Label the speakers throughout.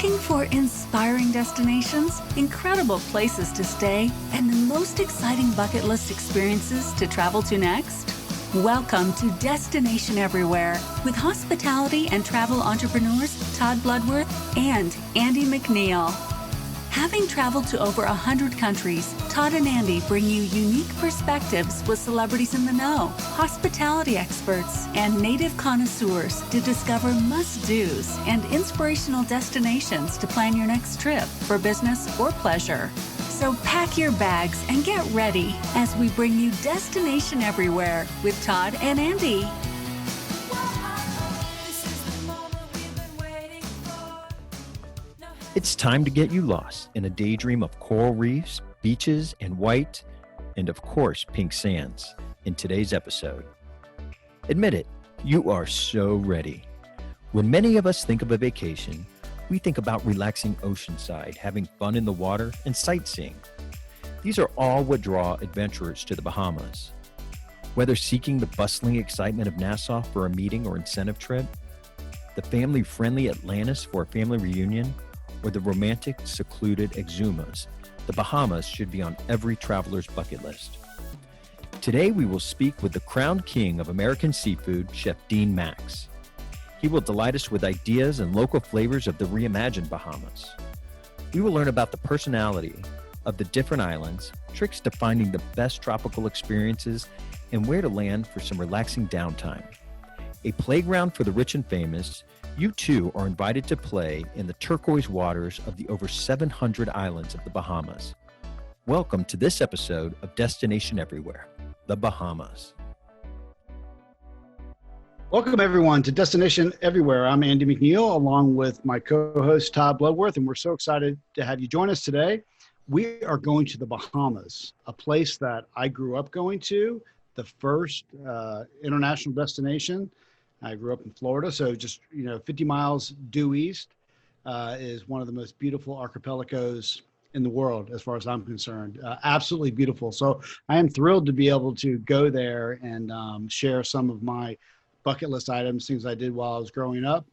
Speaker 1: Looking for inspiring destinations, incredible places to stay, and the most exciting bucket list experiences to travel to next? Welcome to Destination Everywhere with hospitality and travel entrepreneurs Todd Bludworth and Andy McNeill. Having traveled to over 100 countries, Todd and Andy bring you unique perspectives with celebrities in the know, hospitality experts, and native connoisseurs to discover must-dos and inspirational destinations to plan your next trip for business or pleasure. So pack your bags and get ready as we bring you Destination Everywhere with Todd and Andy.
Speaker 2: It's time to get you lost in a daydream of coral reefs, beaches, and white, and of course, pink sands in today's episode. Admit it, you are so ready. When many of us think of a vacation, we think about relaxing oceanside, having fun in the water, and sightseeing. These are all what draw adventurers to the Bahamas. Whether seeking the bustling excitement of Nassau for a meeting or incentive trip, the family-friendly Atlantis for a family reunion, or the romantic, secluded Exumas, the Bahamas should be on every traveler's bucket list. Today, we will speak with the crowned king of American seafood, Chef Dean Max. He will delight us with ideas and local flavors of the reimagined Bahamas. We will learn about the personality of the different islands, tricks to finding the best tropical experiences, and where to land for some relaxing downtime. A playground for the rich and famous, you too are invited to play in the turquoise waters of the over 700 islands of the Bahamas. Welcome to this episode of Destination Everywhere, the Bahamas.
Speaker 3: Welcome everyone to Destination Everywhere. I'm Andy McNeill along with my co-host Todd Bludworth, and we're so excited to have you join us today. We are going to the Bahamas, a place that I grew up going to, the first international destination. I grew up in Florida, so just 50 miles due east is one of the most beautiful archipelagos in the world, as far as I'm concerned. Absolutely beautiful. So I am thrilled to be able to go there and share some of my bucket list items, things I did while I was growing up,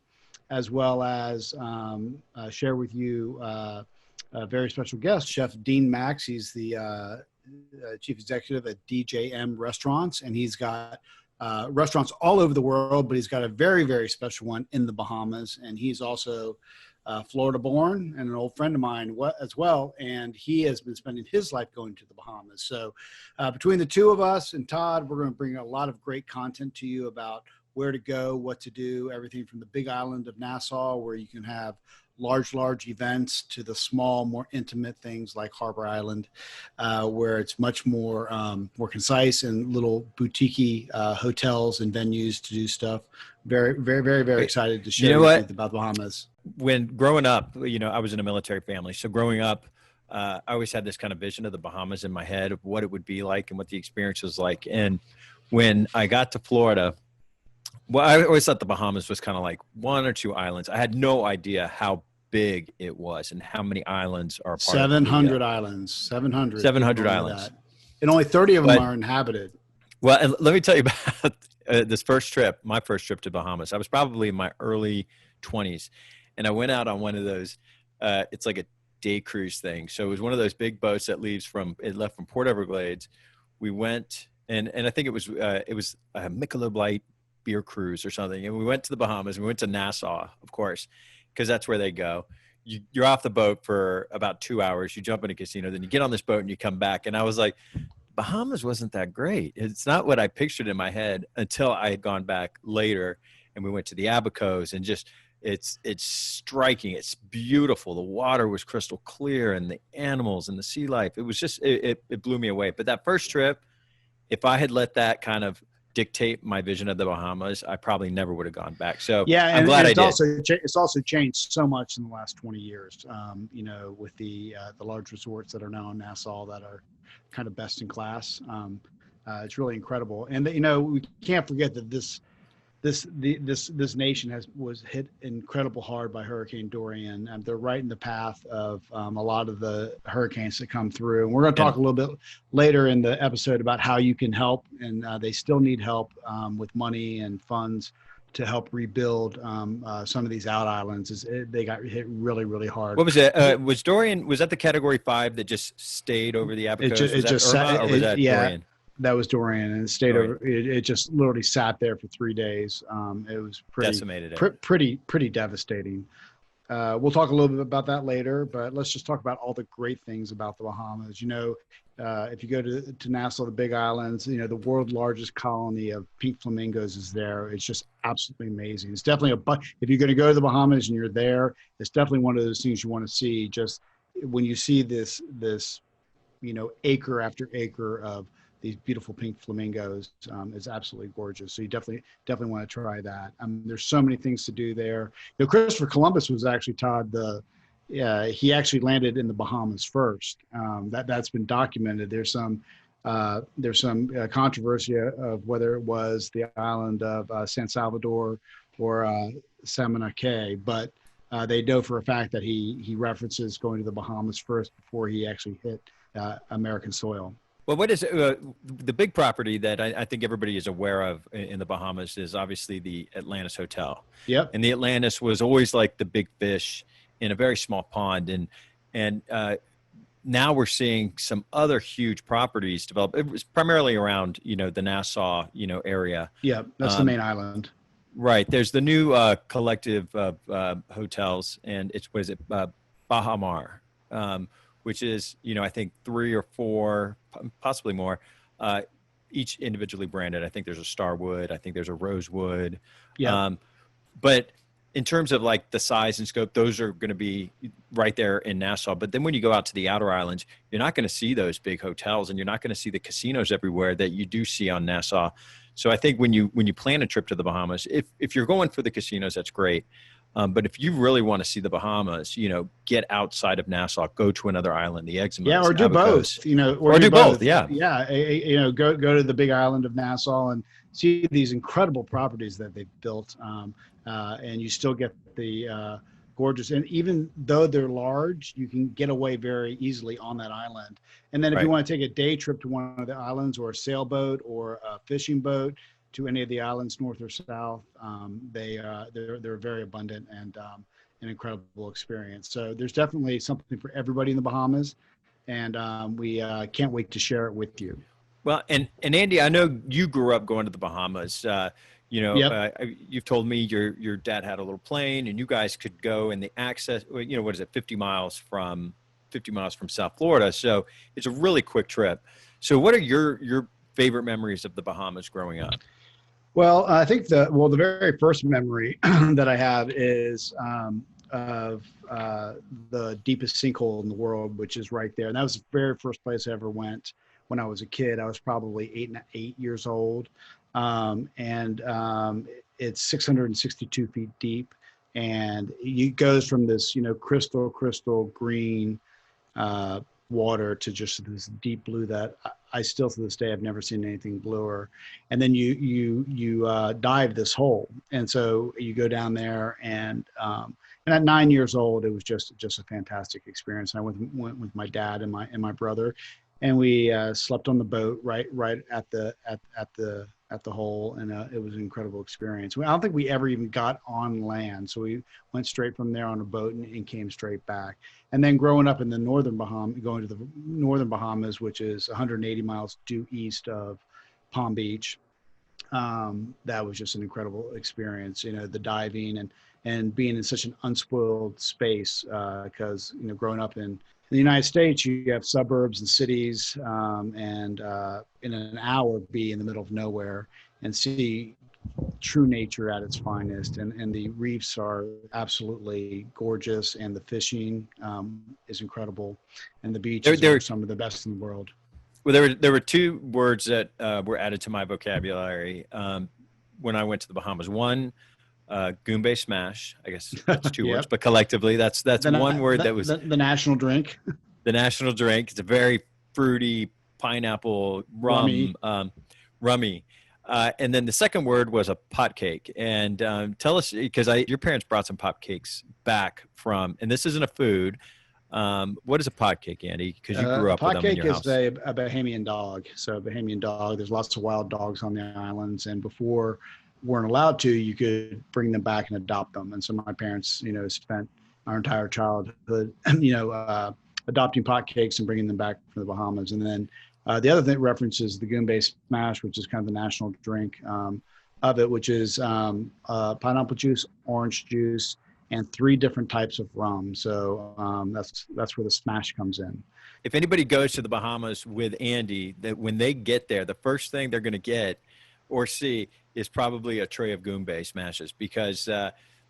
Speaker 3: as well as share with you a very special guest, Chef Dean Max. He's the chief executive at DJM Restaurants, and he's got restaurants all over the world, but he's got a very, very special one in the Bahamas. And he's also Florida born and an old friend of mine as well. And he has been spending his life going to the Bahamas. So between the two of us and Todd, we're going to bring a lot of great content to you about where to go, what to do, everything from the big island of Nassau, where you can have large events, to the small, more intimate things like Harbor Island, where it's much more concise and little boutique hotels and venues to do stuff. Very excited to share with you about the Bahamas.
Speaker 2: When growing up, I was in a military family. So growing up, I always had this kind of vision of the Bahamas in my head of what it would be like and what the experience was like. And when I got to Florida, well, I always thought the Bahamas was kind of like one or two islands. I had no idea how big it was and how many islands are part
Speaker 3: 700 islands. 700
Speaker 2: islands.
Speaker 3: And only 30 of them are inhabited.
Speaker 2: Well, and let me tell you about this first trip, my first trip to Bahamas. I was probably in my early 20s, and I went out on one of those, it's like a day cruise thing. So it was one of those big boats that left from Port Everglades. We went, and I think it was a Michelob Light beer cruise or something. And we went to the Bahamas, and we went to Nassau, of course, because that's where they go. You're off the boat for about 2 hours. You jump in a casino, then you get on this boat and you come back. And I was like, Bahamas wasn't that great. It's not what I pictured in my head until I had gone back later, and we went to the Abacos, and just it's striking. It's beautiful. The water was crystal clear, and the animals and the sea life. It was just it blew me away. But that first trip, if I had let that kind of dictate my vision of the Bahamas, I probably never would have gone back. So yeah, I'm glad I did.
Speaker 3: It's also changed so much in the last 20 years, with the large resorts that are now in Nassau that are kind of best in class. It's really incredible. And, we can't forget that this nation was hit incredible hard by Hurricane Dorian. They're right in the path of a lot of the hurricanes that come through. And we're going to talk a little bit later in the episode about how you can help. And they still need help with money and funds to help rebuild some of these out islands. They got hit really, really hard.
Speaker 2: What was it? Was Dorian, was that the Category 5 that just stayed over the Abaco's? Was that Irma or was that Dorian?
Speaker 3: That was Dorian, and it stayed
Speaker 2: Dorian.
Speaker 3: over. It just literally sat there for 3 days. It was pretty
Speaker 2: decimated.
Speaker 3: Pretty devastating. We'll talk a little bit about that later, but let's just talk about all the great things about the Bahamas. If you go to Nassau, the Big Islands, the world's largest colony of pink flamingos is there. It's just absolutely amazing. It's definitely if you're going to go to the Bahamas and you're there, it's definitely one of those things you want to see. Just when you see this, acre after acre of these beautiful pink flamingos, is absolutely gorgeous. So you definitely want to try that. There's so many things to do there. Christopher Columbus was actually, Todd, he actually landed in the Bahamas first. That's been documented. There's some controversy of whether it was the island of San Salvador or Samana Cay, but they know for a fact that he references going to the Bahamas first before he actually hit American soil.
Speaker 2: Well, what is the big property that I think everybody is aware of in the Bahamas is obviously the Atlantis Hotel.
Speaker 3: Yep.
Speaker 2: And the Atlantis was always like the big fish in a very small pond. And now we're seeing some other huge properties develop. It was primarily around, the Nassau, area.
Speaker 3: Yeah, that's the main island.
Speaker 2: Right. There's the new collective of hotels, and it's, Bahamar, which is, I think 3 or 4, possibly more, each individually branded. I think there's a Starwood. I think there's a Rosewood.
Speaker 3: Yeah.
Speaker 2: But in terms of like the size and scope, those are going to be right there in Nassau. But then when you go out to the outer islands, you're not going to see those big hotels, and you're not going to see the casinos everywhere that you do see on Nassau. So I think when you plan a trip to the Bahamas, if you're going for the casinos, that's great. But if you really want to see the Bahamas, get outside of Nassau, go to another island, the Exmouth.
Speaker 3: Yeah, or do both.
Speaker 2: Or do both. Yeah.
Speaker 3: Yeah. Go to the big island of Nassau and see these incredible properties that they've built. And you still get the gorgeous. And even though they're large, you can get away very easily on that island. And then if you want to take a day trip to one of the islands, or a sailboat or a fishing boat to any of the islands, north or south, they're very abundant and an incredible experience. So there's definitely something for everybody in the Bahamas, and we can't wait to share it with you.
Speaker 2: Well, and Andy, I know you grew up going to the Bahamas. You've told me your dad had a little plane, and you guys could go in the access. What is it, 50 miles from South Florida? So it's a really quick trip. So what are your favorite memories of the Bahamas growing up?
Speaker 3: Well, I think the very first memory that I have is of the deepest sinkhole in the world, which is right there. And that was the very first place I ever went when I was a kid. I was probably 8 years old. It's 662 feet deep, and it goes from this, crystal green water to just this deep blue that I still to this day I've never seen anything bluer. And then you dive this hole, and so you go down there, and at 9 years old it was just a fantastic experience. And I went with my dad and my brother, and we slept on the boat right at the hole, and it was an incredible experience. I don't think we ever even got on land, so we went straight from there on a boat and came straight back. And then growing up in the northern Bahamas, going to the northern Bahamas, which is 180 miles due east of Palm Beach, that was just an incredible experience. The diving and being in such an unspoiled space, because growing up in the United States, you have suburbs and cities, and in an hour be in the middle of nowhere and see true nature at its finest. And the reefs are absolutely gorgeous, and the fishing is incredible, and the beaches are some of the best in the world.
Speaker 2: Well, there were 2 words that were added to my vocabulary when I went to the Bahamas. One, Goombay Smash. I guess that's 2 words, but collectively that's one word that was
Speaker 3: the national drink.
Speaker 2: The national drink. It's a very fruity pineapple rummy. And then the second word was a pot cake. And tell us, because your parents brought some pot cakes back from, and this isn't a food. What is a pot cake, Andy? Because you grew up with them in your house.
Speaker 3: Pot cake is a Bahamian dog. So a Bahamian dog, there's lots of wild dogs on the islands. And before weren't allowed to, you could bring them back and adopt them. And so my parents, spent our entire childhood, adopting pot cakes and bringing them back from the Bahamas. And then the other thing references the Goombay Smash, which is kind of the national drink of it, which is pineapple juice, orange juice, and 3 different types of rum. So that's where the smash comes in.
Speaker 2: If anybody goes to the Bahamas with Andy, that when they get there, the first thing they're going to get or see is probably a tray of Goombay Smashes, because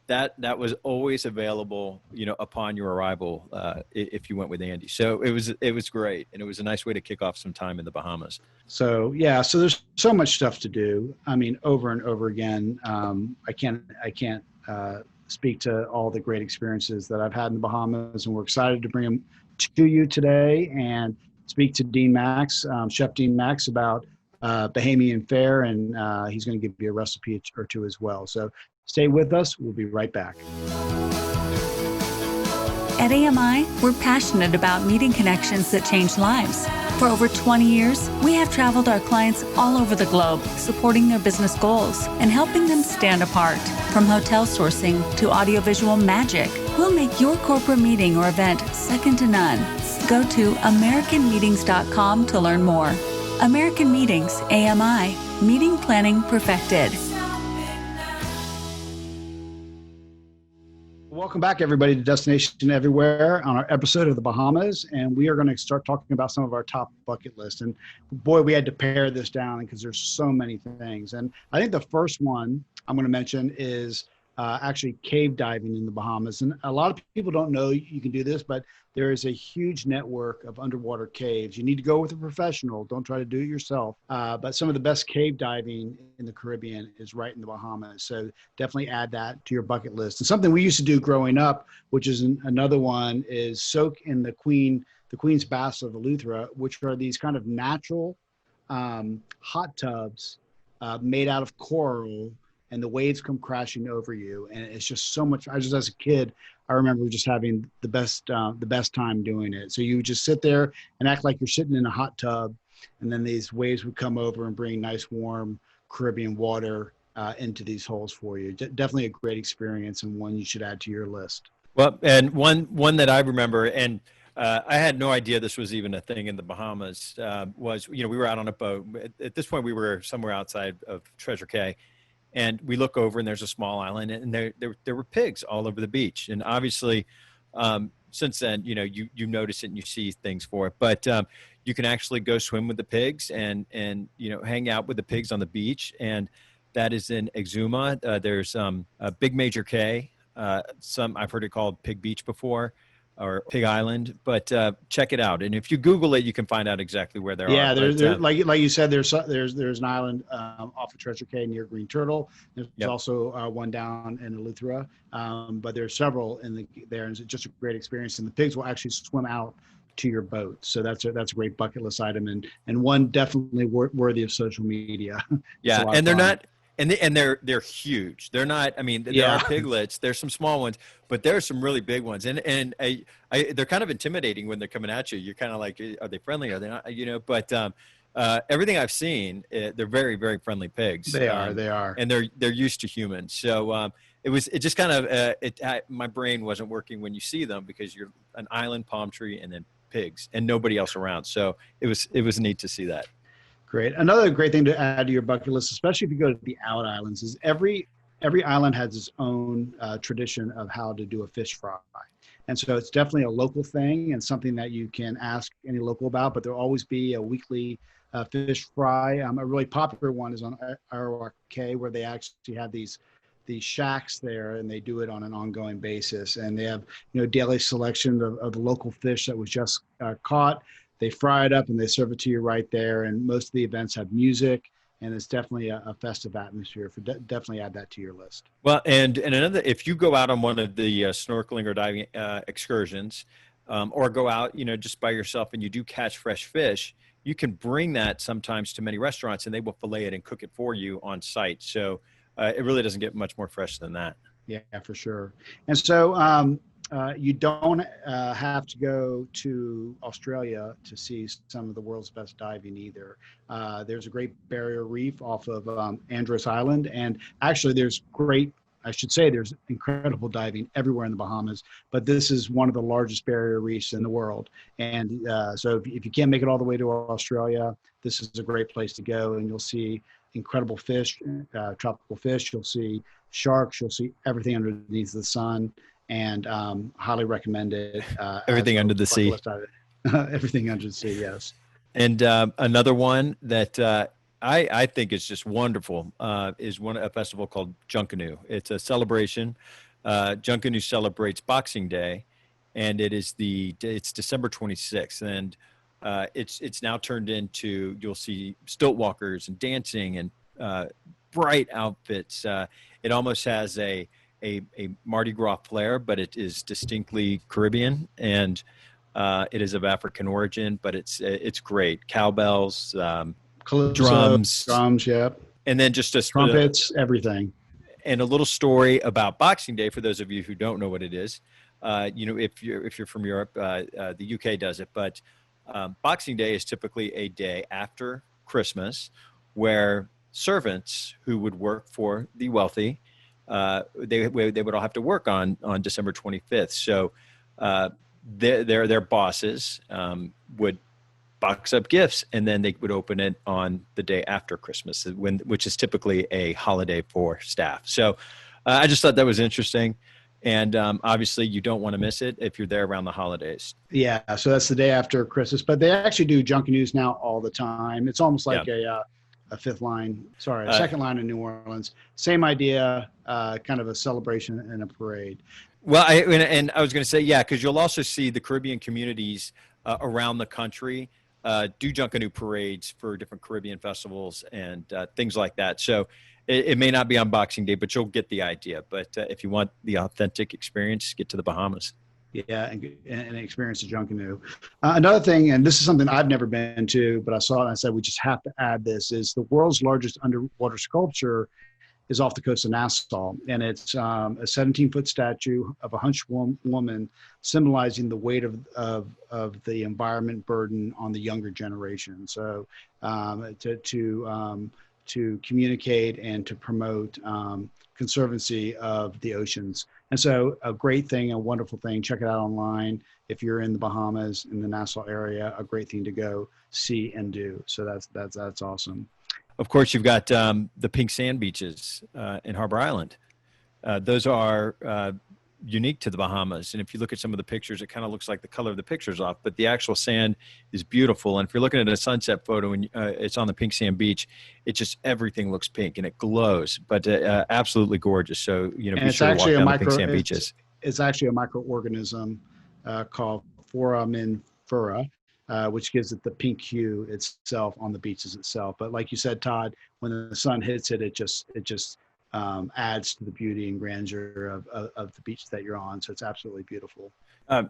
Speaker 2: that was always available, upon your arrival, if you went with Andy. So it was great, and it was a nice way to kick off some time in the Bahamas.
Speaker 3: So yeah, so there's so much stuff to do. I mean, over and over again. I can't speak to all the great experiences that I've had in the Bahamas, and we're excited to bring them to you today and speak to Dean Max, Chef Dean Max, about Bahamian fare, and he's going to give you a recipe or 2 as well. So stay with us. We'll be right back.
Speaker 1: At AMI, we're passionate about meeting connections that change lives. For over 20 years, we have traveled our clients all over the globe, supporting their business goals and helping them stand apart. From hotel sourcing to audiovisual magic, we'll make your corporate meeting or event second to none. Go to AmericanMeetings.com to learn more. American Meetings, AMI, meeting planning perfected.
Speaker 3: Welcome back, everybody, to Destination Everywhere on our episode of the Bahamas. And we are going to start talking about some of our top bucket list. And boy, we had to pare this down because there's so many things. And I think the first one I'm going to mention is actually cave diving in the Bahamas. And a lot of people don't know you can do this, but there is a huge network of underwater caves. You need to go with a professional. Don't try to do it yourself. But some of the best cave diving in the Caribbean is right in the Bahamas. So definitely add that to your bucket list. And something we used to do growing up, which is another one, is soak in the Queen's Baths of Eleuthera, which are these kind of natural hot tubs made out of coral, and the waves come crashing over you. And it's just so much. As a kid, I remember just having the best time doing it. So you would just sit there and act like you're sitting in a hot tub, and then these waves would come over and bring nice, warm Caribbean water into these holes for you. Definitely a great experience, and one you should add to your list.
Speaker 2: Well, and one that I remember, and I had no idea this was even a thing in the Bahamas, was, we were out on a boat. At this point, we were somewhere outside of Treasure Cay. And we look over, and there's a small island, and there were pigs all over the beach. And obviously, since then, you notice it and you see things for it. But you can actually go swim with the pigs and hang out with the pigs on the beach. And that is in Exuma. There's a Big Major Cay. I've heard it called Pig Beach before, or Pig Island, but check it out. And if you Google it, you can find out exactly where they are.
Speaker 3: Yeah, there's like you said, there's an island off of Treasure Cay near Green Turtle. There's also one down in Eleuthera, but there's several there, and it's just a great experience. And the pigs will actually swim out to your boat, so that's a great bucket list item, and one definitely worthy of social media.
Speaker 2: Yeah, and they're not. And they're huge. They're not. I mean, there are piglets. There's some small ones, but there are some really big ones. And they're kind of intimidating when they're coming at you. You're kind of like, are they friendly? Are they not? But everything I've seen, they're very, very friendly pigs.
Speaker 3: They are,
Speaker 2: and they're used to humans. So it just kind of my brain wasn't working when you see them, because you're an island, palm tree, and then pigs, and nobody else around. So it was neat to see that.
Speaker 3: Great. Another great thing to add to your bucket list, especially if you go to the out islands, is every island has its own tradition of how to do a fish fry. And so it's definitely a local thing and something that you can ask any local about, but there'll always be a weekly fish fry. A really popular one is on Arawak Cay, where they actually have these shacks there, and they do it on an ongoing basis. And they have, daily selection of local fish that was just caught. They fry it up and they serve it to you right there. And most of the events have music, and it's definitely a festive atmosphere. Definitely add that to your list.
Speaker 2: Well, and another, if you go out on one of the snorkeling or diving excursions, or go out, just by yourself, and you do catch fresh fish, you can bring that sometimes to many restaurants, and they will fillet it and cook it for you on site. So it really doesn't get much more fresh than that.
Speaker 3: Yeah, for sure. And so You don't have to go to Australia to see some of the world's best diving either. There's a great barrier reef off of Andros Island, and actually I should say there's incredible diving everywhere in the Bahamas, but this is one of the largest barrier reefs in the world. And so if you can't make it all the way to Australia, this is a great place to go, and you'll see incredible fish, tropical fish. You'll see sharks. You'll see everything underneath the sun, and highly recommend it.
Speaker 2: Everything under the sea.
Speaker 3: Everything under the sea, yes.
Speaker 2: And another one that I think is just wonderful is a festival called Junkanoo. It's a celebration. Junkanoo celebrates Boxing Day, and it's December 26th, and it's now turned into, you'll see stilt walkers and dancing and bright outfits. It almost has a Mardi Gras flair, but it is distinctly Caribbean, and it is of African origin, but it's great. Cowbells, drums,
Speaker 3: yeah,
Speaker 2: and then just
Speaker 3: trumpets, everything.
Speaker 2: And a little story about Boxing Day for those of you who don't know what it is. If you're from Europe, the UK does it, but Boxing Day is typically a day after Christmas, where servants who would work for the wealthy, they would all have to work on December 25th. So their bosses would box up gifts, and then they would open it on the day after Christmas, which is typically a holiday for staff. So I just thought that was interesting. And obviously you don't want to miss it if you're there around the holidays.
Speaker 3: Yeah. So that's the day after Christmas, but they actually do Junkanoos now all the time. It's almost like a second line in New Orleans. Same idea, kind of a celebration and a parade.
Speaker 2: Well, I was going to say, yeah, because you'll also see the Caribbean communities around the country do Junkanoo parades for different Caribbean festivals and things like that. So it may not be on Boxing Day, but you'll get the idea. But if you want the authentic experience, get to the Bahamas. Yeah,
Speaker 3: and experience the Junkanoo. Another thing, and this is something I've never been to, but I saw it and I said we just have to add this, is the world's largest underwater sculpture is off the coast of Nassau, and it's a 17-foot statue of a hunched woman symbolizing the weight of the environment burden on the younger generation. So to communicate and to promote conservancy of the oceans. And so a great thing, a wonderful thing, check it out online. If you're in the Bahamas, in the Nassau area, a great thing to go see and do. So that's awesome.
Speaker 2: Of course, you've got the pink sand beaches in Harbor Island. Those are unique to the Bahamas. And if you look at some of the pictures, it kind of looks like the color of the picture's off, but the actual sand is beautiful. And if you're looking at a sunset photo and it's on the pink sand beach, it just, everything looks pink and it glows, but absolutely gorgeous. So, be sure to walk down the pink sand beaches.
Speaker 3: It's actually a microorganism called foraminifera, which gives it the pink hue itself on the beaches itself. But like you said, Todd, when the sun hits it, it just adds to the beauty and grandeur of the beach that you're on. So it's absolutely beautiful.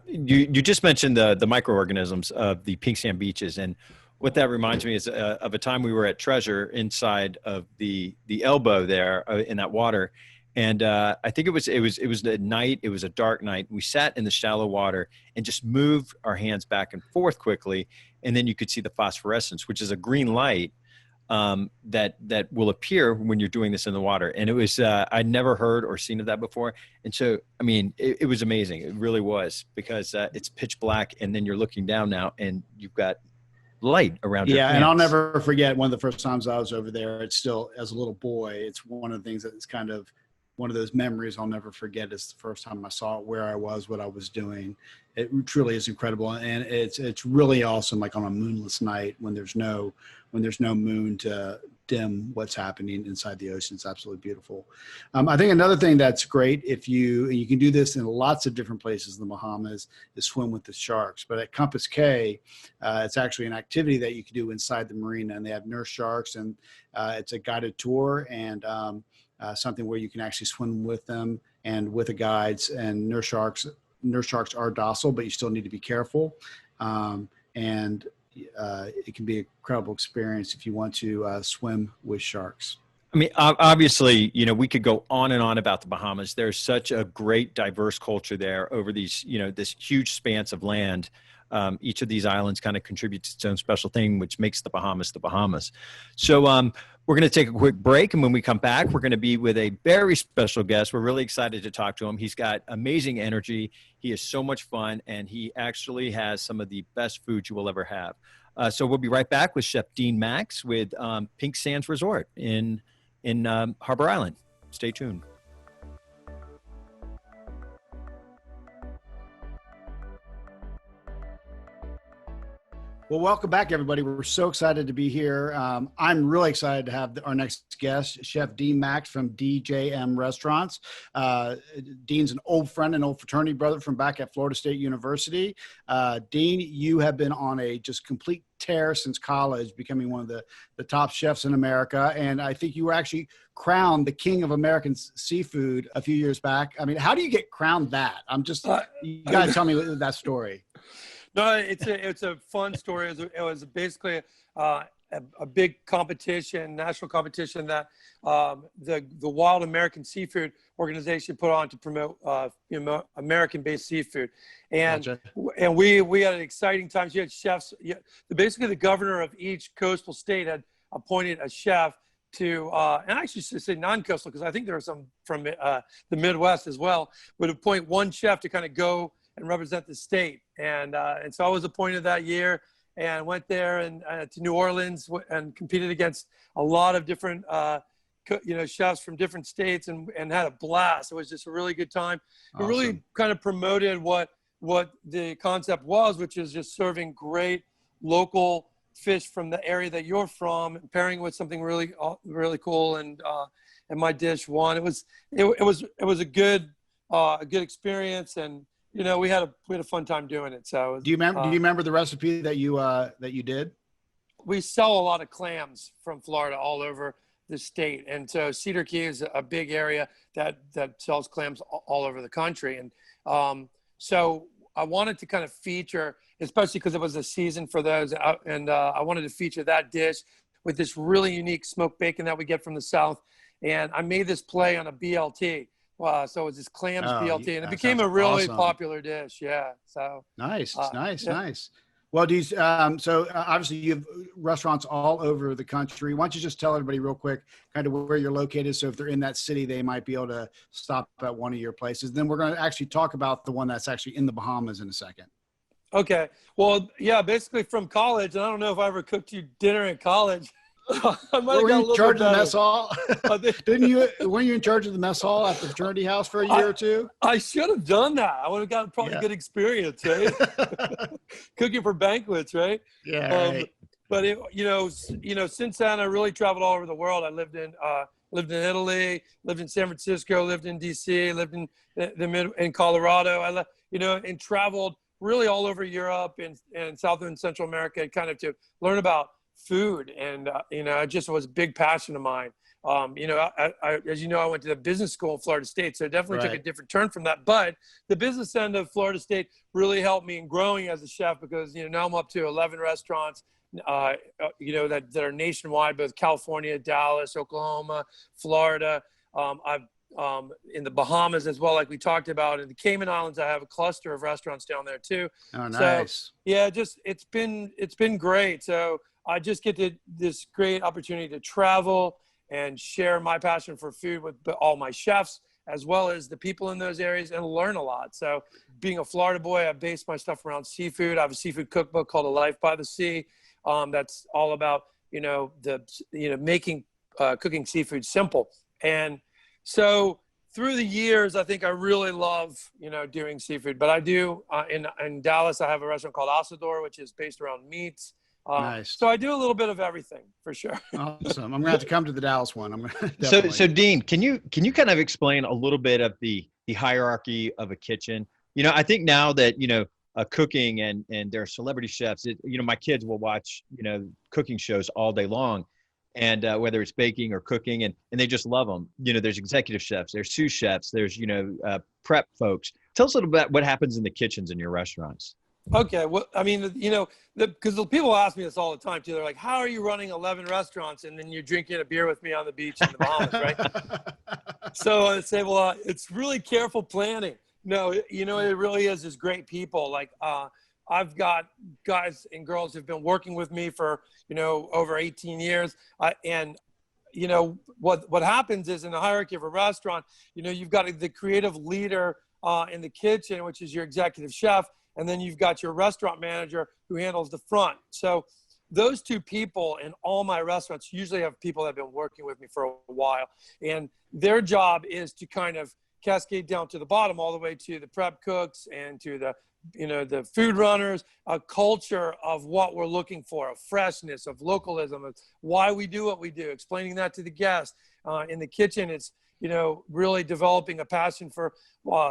Speaker 2: You just mentioned the microorganisms of the pink sand beaches, and what that reminds me is of a time we were at Treasure inside of the elbow there in that water. And I think it was at night. It was a dark night. We sat in the shallow water and just moved our hands back and forth quickly. And then you could see the phosphorescence, which is a green light that will appear when you're doing this in the water. And it was, I'd never heard or seen of that before. And so, I mean, it was amazing. It really was, because it's pitch black and then you're looking down now and you've got light around your hands.
Speaker 3: And I'll never forget one of the first times I was over there. It's still, as a little boy, it's one of the things that's kind of one of those memories I'll never forget, is the first time I saw it, where I was, what I was doing. It truly is incredible. And it's really awesome, like on a moonless night when there's no moon to dim what's happening inside the ocean. It's absolutely beautiful. I think another thing that's great, and you can do this in lots of different places in the Bahamas, is swim with the sharks. But at Compass Cay, it's actually an activity that you can do inside the marina, and they have nurse sharks, and it's a guided tour, and something where you can actually swim with them and with the guides. And nurse sharks are docile, but you still need to be careful. It can be an incredible experience if you want to swim with sharks.
Speaker 2: I mean, obviously, we could go on and on about the Bahamas. There's such a great, diverse culture there over these, this huge spans of land. Each of these islands kind of contributes its own special thing, which makes the Bahamas the Bahamas. So we're going to take a quick break. And when we come back, we're going to be with a very special guest. We're really excited to talk to him. He's got amazing energy. He is so much fun. And he actually has some of the best food you will ever have. So we'll be right back with Chef Dean Max with Pink Sands Resort in Harbor Island. Stay tuned.
Speaker 3: Well, welcome back, everybody. We're so excited to be here. I'm really excited to have our next guest, Chef Dean Max from DJM Restaurants. Dean's an old friend and old fraternity brother from back at Florida State University. Dean, you have been on a just complete tear since college, becoming one of the top chefs in America. And I think you were actually crowned the king of American seafood a few years back. I mean, how do you get crowned that? You got to tell me that story.
Speaker 4: No, it's a fun story. It was basically a big competition, national competition that the Wild American Seafood Organization put on to promote American-based seafood, and
Speaker 3: Gotcha.
Speaker 4: and we had an exciting time. So you had chefs. Basically, the governor of each coastal state had appointed a chef to, and I should say non-coastal because I think there are some from the Midwest as well, would appoint one chef to kind of go and represent the state. And so I was appointed that year and went there and to New Orleans and competed against a lot of different, chefs from different states and had a blast. It was just a really good time. Awesome. It really kind of promoted what the concept was, which is just serving great local fish from the area that you're from and pairing with something really, really cool. And my dish won. It was a good experience, and we had a fun time doing it. So
Speaker 3: do you remember the recipe that you did?
Speaker 4: We sell a lot of clams from Florida all over the state, and so Cedar Key is a big area that sells clams all over the country. And so I wanted to kind of feature, especially because it was a season for those, and I wanted to feature that dish with this really unique smoked bacon that we get from the South. And I made this play on a BLT. So it was this clams BLT, and it became a really popular dish. Yeah. So
Speaker 3: nice. Well, so obviously you have restaurants all over the country. Why don't you just tell everybody real quick, kind of where you're located, so if they're in that city, they might be able to stop at one of your places. Then we're going to actually talk about the one that's actually in the Bahamas in a second.
Speaker 4: Okay. Well, yeah, basically from college, and I don't know if I ever cooked you dinner in college.
Speaker 3: Were you in charge of the mess hall? Weren't you in charge of the mess hall at the fraternity house for a year or two?
Speaker 4: I should have done that. I would have gotten probably good experience, right? Cooking for banquets, right?
Speaker 3: Yeah. Right.
Speaker 4: But since then I really traveled all over the world. I lived in Italy, lived in San Francisco, lived in DC, lived in Colorado. And traveled really all over Europe and South and Central America, kind of to learn about food. And it just was a big passion of mine. As you know, I went to the business school in Florida State, so it definitely took a different turn from that. But the business end of Florida State really helped me in growing as a chef, because now I'm up to 11 restaurants that are nationwide, both California, Dallas, Oklahoma, Florida. I've in the Bahamas as well, like we talked about. In the Cayman Islands, I have a cluster of restaurants down there too.
Speaker 3: Oh, nice.
Speaker 4: So, yeah, it's been great. So I just get this great opportunity to travel and share my passion for food with all my chefs, as well as the people in those areas, and learn a lot. So being a Florida boy, I base my stuff around seafood. I have a seafood cookbook called A Life by the Sea. That's all about, making cooking seafood simple. And so through the years, I think I really love, doing seafood. But I do, in Dallas, I have a restaurant called Asador, which is based around meats.
Speaker 3: Nice.
Speaker 4: So I do a little bit of everything, for sure.
Speaker 3: Awesome. I'm gonna have to come to the Dallas one.
Speaker 2: So Dean, can you kind of explain a little bit of the hierarchy of a kitchen? I think now that cooking and there are celebrity chefs. My kids will watch cooking shows all day long, and whether it's baking or cooking, and they just love them. There's executive chefs, there's sous chefs, there's prep folks. Tell us a little bit what happens in the kitchens in your restaurants.
Speaker 4: Okay. Well, I mean, because the people ask me this all the time too. They're like, how are you running 11 restaurants and then you're drinking a beer with me on the beach in the Bahamas, right? So I say, well, it's really careful planning. No, it really is great people. Like, I've got guys and girls who've been working with me for, over 18 years. And what happens is in the hierarchy of a restaurant, you've got the creative leader in the kitchen, which is your executive chef. And then you've got your restaurant manager who handles the front. So those two people in all my restaurants usually have people that have been working with me for a while. And their job is to kind of cascade down to the bottom, all the way to the prep cooks and to the food runners, a culture of what we're looking for, of freshness, of localism, of why we do what we do, explaining that to the guests. In the kitchen, it's, really developing a passion for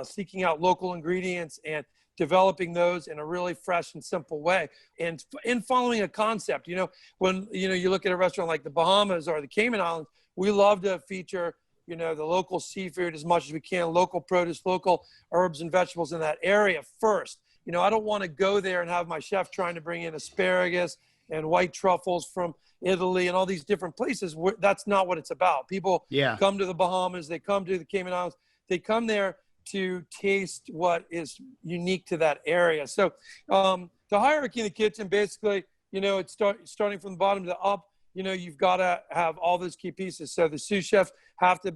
Speaker 4: seeking out local ingredients and developing those in a really fresh and simple way, and in following a concept. When you look at a restaurant like the Bahamas or the Cayman Islands, we love to feature the local seafood as much as we can, local produce, local herbs and vegetables in that area first. I don't want to go there and have my chef trying to bring in asparagus and white truffles from Italy and all these different places. That's not what it's about. People come to the Bahamas, they come to the Cayman Islands, they come there to taste what is unique to that area. So the hierarchy in the kitchen, basically, it's starting from the bottom to the up. You've got to have all those key pieces. So the sous chefs have to,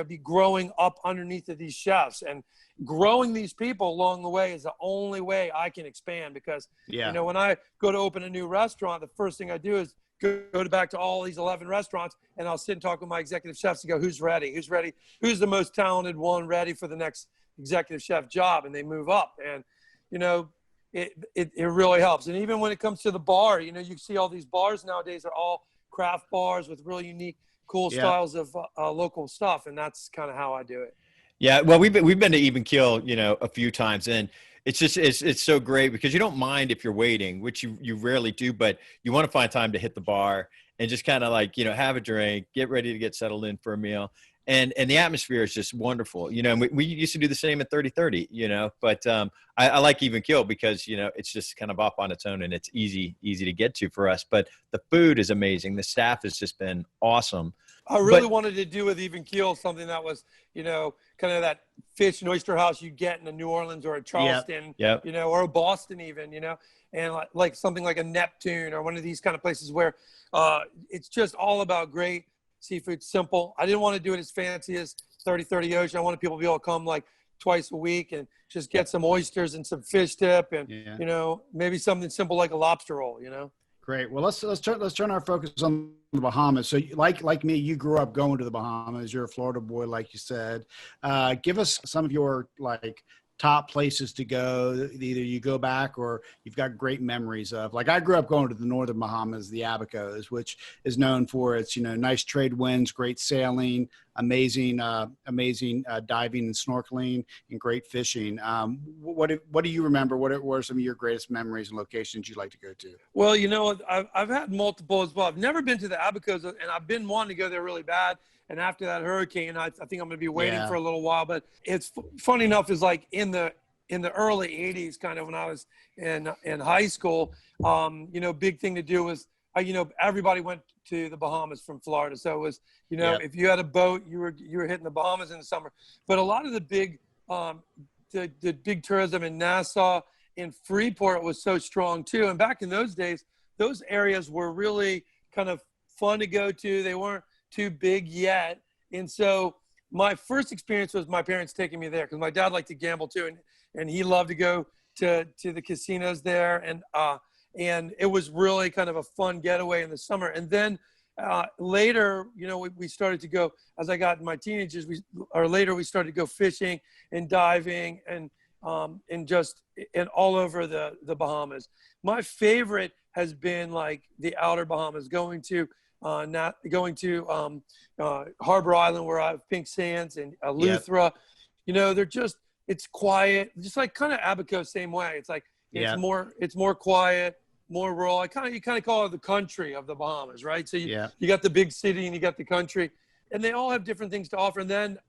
Speaker 4: be growing up underneath of these chefs, and growing these people along the way is the only way I can expand. Because, when I go to open a new restaurant, the first thing I do is go back to all these 11 restaurants, and I'll sit and talk with my executive chefs and go, who's ready? Who's the most talented one ready for the next executive chef job? And they move up, and, it really helps. And even when it comes to the bar, you see all these bars nowadays are all craft bars with really unique, cool styles of local stuff. And that's kind of how I do it.
Speaker 2: Yeah. Well, we've been to Even Keel, a few times, and it's so great because you don't mind if you're waiting, which you rarely do, but you want to find time to hit the bar and just kind of like, have a drink, get ready to get settled in for a meal. And the atmosphere is just wonderful, and we used to do the same at 30/30, but I like Even Keel because, it's just kind of up on its own and it's easy to get to for us. But the food is amazing. The staff has just been awesome.
Speaker 4: I really wanted to do with Even Keel something that was, kind of that fish and oyster house you get in a New Orleans or a Charleston, or a Boston even, and like something like a Neptune or one of these kind of places where it's just all about great seafood, simple. I didn't want to do it as fancy as 30/30 Ocean. I wanted people to be able to come like twice a week and just get some oysters and some fish tip and, maybe something simple like a lobster roll,
Speaker 3: Great. Well, let's turn our focus on the Bahamas. So like me, you grew up going to the Bahamas. You're a Florida boy, like you said. Give us some of your top places to go. Either you go back or you've got great memories of. Like I grew up going to the northern Bahamas, the Abacos, which is known for its nice trade winds, great sailing, amazing diving and snorkeling, and great fishing. What do you remember? What are some of your greatest memories and locations you'd like to go to?
Speaker 4: Well, I've had multiple as well. I've never been to the Abacos, and I've been wanting to go there really bad. And after that hurricane, I think I'm going to be waiting for a little while. But it's funny enough, is like in the early 80s, kind of when I was in high school, big thing to do was, everybody went to the Bahamas from Florida. So it was, if you had a boat, you were hitting the Bahamas in the summer. But a lot of the big, the big tourism in Nassau, in Freeport was so strong too. And back in those days, those areas were really kind of fun to go to. They weren't too big yet. And so my first experience was my parents taking me there because my dad liked to gamble too. And he loved to go to the casinos there. And it was really kind of a fun getaway in the summer. And then later, we started to go, as I got in my teenagers, we started to go fishing and diving and all over the Bahamas. My favorite has been like the outer Bahamas, going to Harbor Island where I have Pink Sands and Eleuthera. It's quiet, just like kind of Abaco, same way. It's like, it's more quiet, more rural. You kind of call it the country of the Bahamas, right? So you got the big city and you got the country, and they all have different things to offer. And then,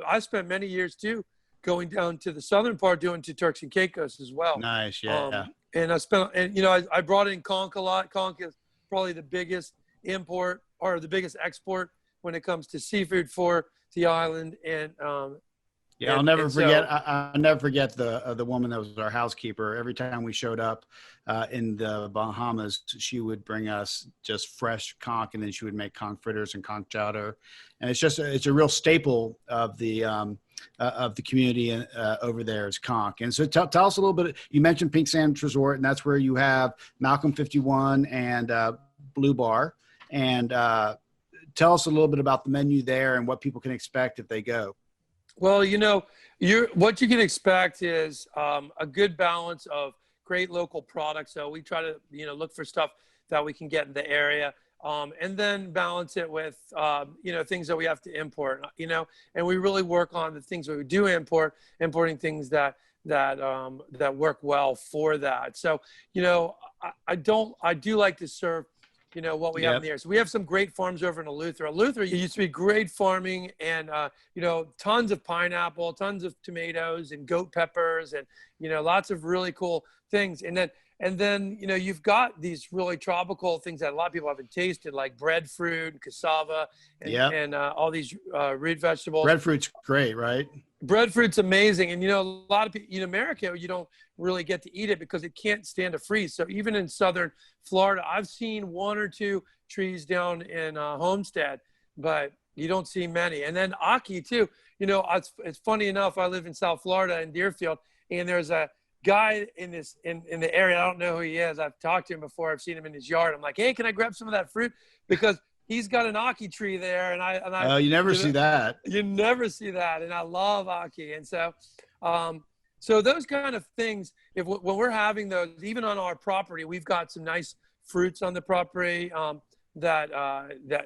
Speaker 4: I spent many years too going down to the southern part, doing to Turks and Caicos as well.
Speaker 3: Nice, yeah.
Speaker 4: And I brought in conch a lot. Conch is probably the biggest import or the biggest export when it comes to seafood for the island. And
Speaker 3: I'll never forget. I'll never forget the woman that was our housekeeper. Every time we showed up in the Bahamas, she would bring us just fresh conch, and then she would make conch fritters and conch chowder. And it's a real staple of the community over there is conch. And so tell us a little bit. You mentioned Pink Sands Resort, and that's where you have Malcolm 51 and Blue Bar. And tell us a little bit about the menu there and what people can expect if they go.
Speaker 4: Well, what you can expect is a good balance of great local products. So we try to, look for stuff that we can get in the area, and then balance it with, things that we have to import, and we really work on the things that we do importing things that work well for that. So, I do like to serve what we have in the area. So we have some great farms over in Eleuthera. Eleuthera used to be great farming, and tons of pineapple, tons of tomatoes and goat peppers, and lots of really cool things. And then you've got these really tropical things that a lot of people haven't tasted, like breadfruit, cassava, and all these root vegetables.
Speaker 3: Breadfruit's great, right?
Speaker 4: Breadfruit's amazing. And, a lot of people in America, you don't really get to eat it because it can't stand to freeze. So even in southern Florida, I've seen one or two trees down in Homestead, but you don't see many. And then ackee too. It's funny enough, I live in South Florida in Deerfield, and there's a guy in the area. I don't know who he is. I've talked to him before. I've seen him in his yard. I'm like, hey, can I grab some of that fruit? Because he's got an ackee tree there, and
Speaker 3: you never see that.
Speaker 4: You never see that, and I love ackee. And so those kind of things. When we're having those, even on our property, we've got some nice fruits on the property. That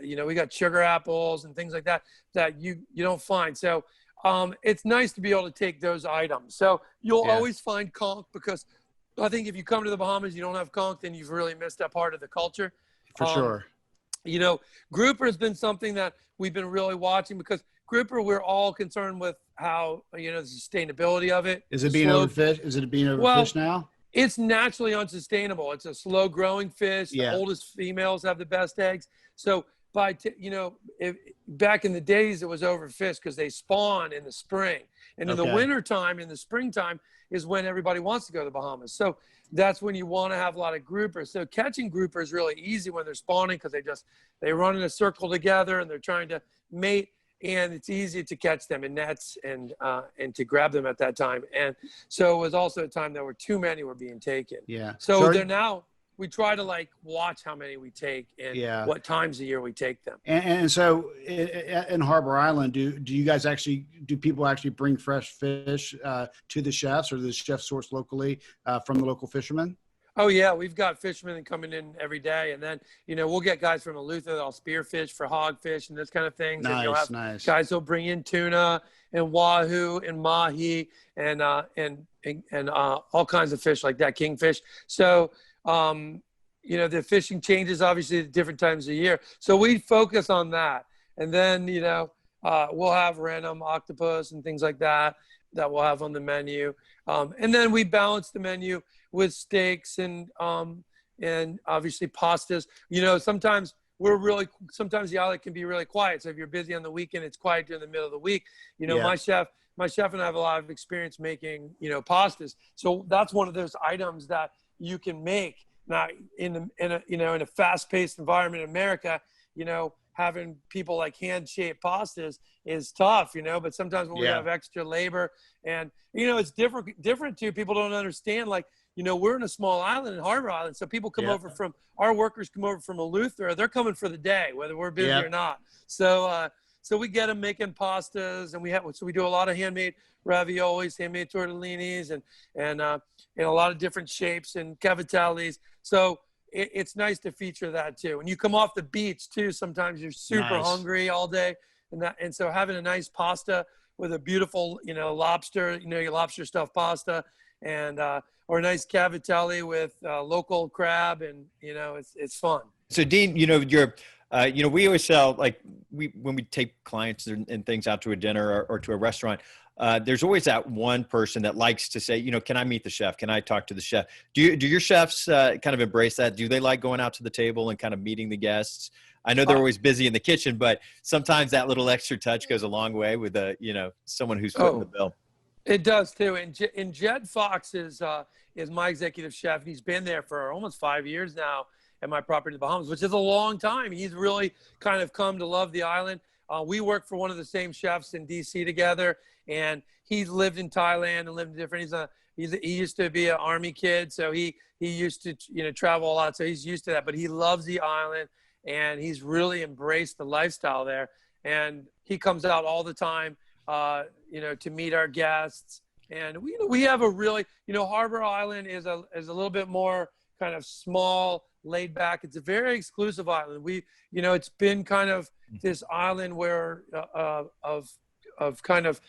Speaker 4: we got sugar apples and things like that you don't find. So it's nice to be able to take those items. So you'll always find conch, because I think if you come to the Bahamas, you don't have conch, then you've really missed that part of the culture.
Speaker 3: For sure.
Speaker 4: Grouper has been something that we've been really watching, because grouper, we're all concerned with how, the sustainability of it.
Speaker 3: Is it being overfished? Is it being overfished now?
Speaker 4: It's naturally unsustainable. It's a slow growing fish. The oldest females have the best eggs. So back in the days, it was overfished because they spawn in the spring. And in the wintertime, in the springtime, is when everybody wants to go to the Bahamas. So that's when you want to have a lot of groupers. So catching grouper is really easy when they're spawning, because they run in a circle together and they're trying to mate, and it's easy to catch them in nets and to grab them at that time. And so it was also a time that too many were being taken.
Speaker 3: Yeah.
Speaker 4: So they're now, we try to watch how many we take and what times of year we take them.
Speaker 3: And so in Harbor Island, do people actually bring fresh fish to the chefs, or do the chefs source locally from the local fishermen?
Speaker 4: Oh yeah, we've got fishermen coming in every day, and then we'll get guys from Eleuthera that'll spearfish for hogfish and this kind of things.
Speaker 3: Nice,
Speaker 4: and you'll have
Speaker 3: nice.
Speaker 4: Guys will bring in tuna and wahoo and mahi and all kinds of fish like that, kingfish. So the fishing changes obviously at different times of year. So we focus on that, and then we'll have random octopus and things like that we'll have on the menu, and then we balance the menu with steaks and obviously pastas. Sometimes the island can be really quiet. So if you're busy on the weekend, it's quiet during the middle of the week. My chef and I have a lot of experience making, pastas. So that's one of those items that you can make. Now in a fast-paced environment in America, having people hand-shaped pastas is tough, but sometimes when we have extra labor, and it's different too. People don't understand, we're in a small island in Harbor Island, so people come over from, our workers come over from Eleuthera. They're coming for the day, whether we're busy or not. So we get them making pastas, and we do a lot of handmade raviolis, handmade tortellinis, and in a lot of different shapes, and cavatellis. So it's nice to feature that too. When you come off the beach too, sometimes you're super hungry all day, and so having a nice pasta with a beautiful, lobster, your lobster stuffed pasta, and or a nice cavatelli with local crab, and it's fun.
Speaker 2: So Dean, you're We always sell, like, when we take clients and things out to a dinner or to a restaurant, there's always that one person that likes to say, can I meet the chef? Can I talk to the chef? Do your chefs kind of embrace that? Do they like going out to the table and kind of meeting the guests? I know they're always busy in the kitchen, but sometimes that little extra touch goes a long way with someone who's footing the bill.
Speaker 4: It does too. And Jed Fox is my executive chef. He's been there for almost 5 years now at my property in the Bahamas, which is a long time. He's really kind of come to love the island. We work for one of the same chefs in DC together, and he's lived in Thailand and lived in different. He used to be an Army kid, so he used to travel a lot, so he's used to that. But he loves the island, and he's really embraced the lifestyle there. And he comes out all the time, to meet our guests. And we have a really, Harbor Island is a little bit more kind of small, laid back. It's a very exclusive island. It's been kind of this island where of kind of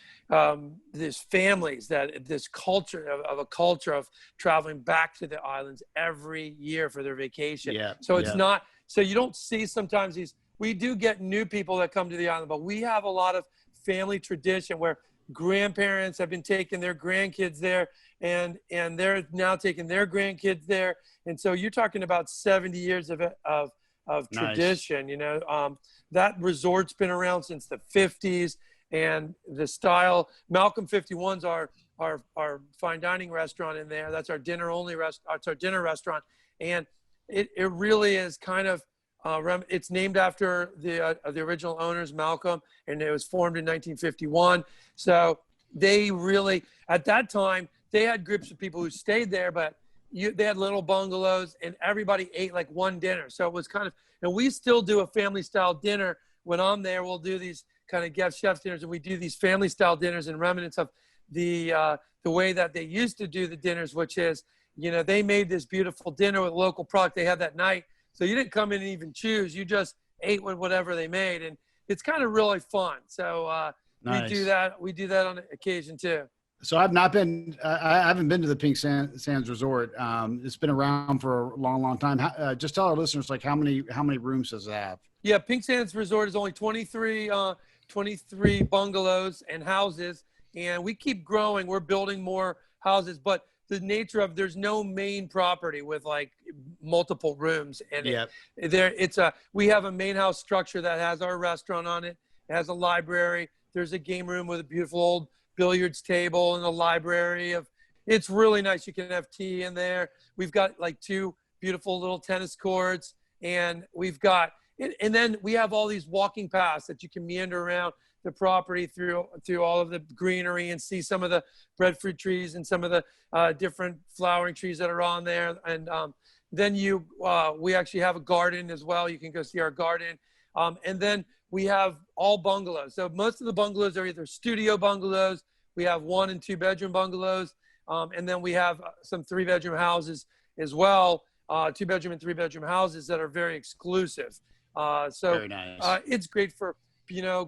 Speaker 4: this families, this culture of a culture of traveling back to the islands every year for their vacation.
Speaker 3: Yeah.
Speaker 4: So it's not, so you don't see sometimes we do get new people that come to the island, but we have a lot of family tradition where grandparents have been taking their grandkids there, and they're now taking their grandkids there. And so you're talking about 70 years of tradition. Nice. That resort's been around since the 50s, and the style, Malcolm 51's our fine dining restaurant in there. That's our dinner only restaurant. It's our dinner restaurant. And it really is kind of, it's named after the original owners, Malcolm, and it was formed in 1951. So they really, at that time, they had groups of people who stayed there, but they had little bungalows, and everybody ate like one dinner. So it was kind of, and we still do a family style dinner. When I'm there, we'll do these kind of guest chef dinners, and we do these family style dinners in remnants of the way that they used to do the dinners, which is, they made this beautiful dinner with local product they had that night. So you didn't come in and even choose. You just ate with whatever they made. And it's kind of really fun. So
Speaker 3: nice.
Speaker 4: We do that on occasion too.
Speaker 3: So I haven't been to the Pink Sands Resort. It's been around for a long, long time. Just tell our listeners, like, how many rooms does it have? Yeah,
Speaker 4: Pink Sands Resort is only 23 bungalows and houses. And we keep growing. We're building more houses, but the nature of, there's no main property with like multiple rooms in it. We have a main house structure that has our restaurant on it. It has a library. There's a game room with a beautiful old billiards table and a library it's really nice. You can have tea in there. We've got like 2 beautiful little tennis courts, and and then we have all these walking paths that you can meander around the property through all of the greenery and see some of the breadfruit trees and some of the different flowering trees that are on there. And then we actually have a garden as well. You can go see our garden. And then we have all bungalows. So most of the bungalows are either studio bungalows. We have 1 and 2 bedroom bungalows. And then we have some 3 bedroom houses as well. 2 bedroom and 3 bedroom houses that are very exclusive.
Speaker 3: Very nice.
Speaker 4: It's great for,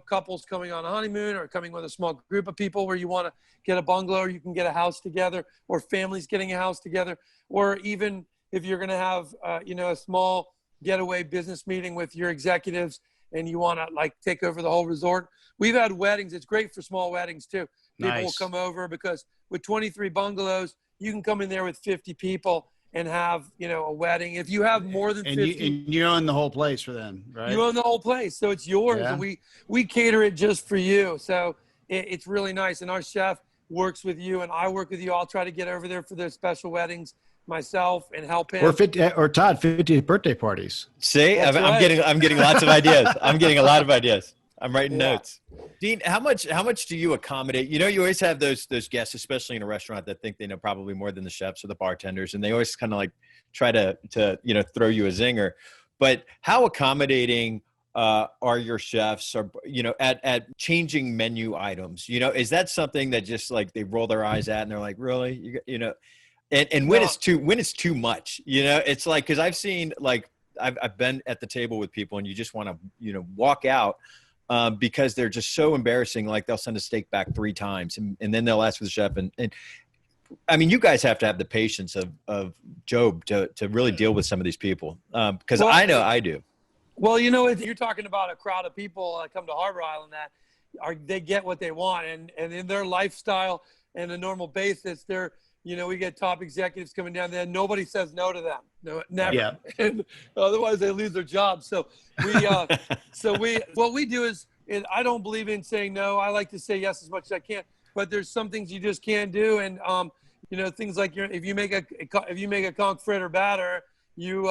Speaker 4: couples coming on a honeymoon or coming with a small group of people where you want to get a bungalow, or you can get a house together, or families getting a house together, or even if you're going to have, a small getaway business meeting with your executives and you want to like take over the whole resort. We've had weddings. It's great for small weddings too. People will come over because with 23 bungalows, you can come in there with 50 people and have, a wedding. If you have more than 50.
Speaker 3: And you own the whole place for them, right?
Speaker 4: You own the whole place. So it's yours.
Speaker 3: Yeah.
Speaker 4: And we cater it just for you. So it's really nice. And our chef works with you, and I work with you. I'll try to get over there for their special weddings myself and help him.
Speaker 3: Or Todd, 50th birthday parties.
Speaker 2: See, I'm getting lots of ideas. I'm getting a lot of ideas. I'm writing notes. Dean, how much do you accommodate? You always have those guests, especially in a restaurant, that think they know probably more than the chefs or the bartenders, and they always kind of like try to throw you a zinger. But how accommodating are your chefs, or at changing menu items? Is that something that just like they roll their eyes at and they're like, really, And when it's too much, it's like, because I've seen, like, I've been at the table with people and you just want to, walk out because they're just so embarrassing. Like they'll send a steak back 3 times and then they'll ask for the chef. And I mean, you guys have to have the patience of Job to really deal with some of these people. Because I know I do.
Speaker 4: Well, you know, you're talking about a crowd of people that come to Harbor Island that they get what they want, and in their lifestyle and a normal basis, we get top executives coming down there. Nobody says no to them. No, never.
Speaker 3: Yeah.
Speaker 4: And otherwise they lose their jobs. So what we do is, I don't believe in saying no. I like to say yes as much as I can, but there's some things you just can't do. And, things like if you make a conch fritter batter, you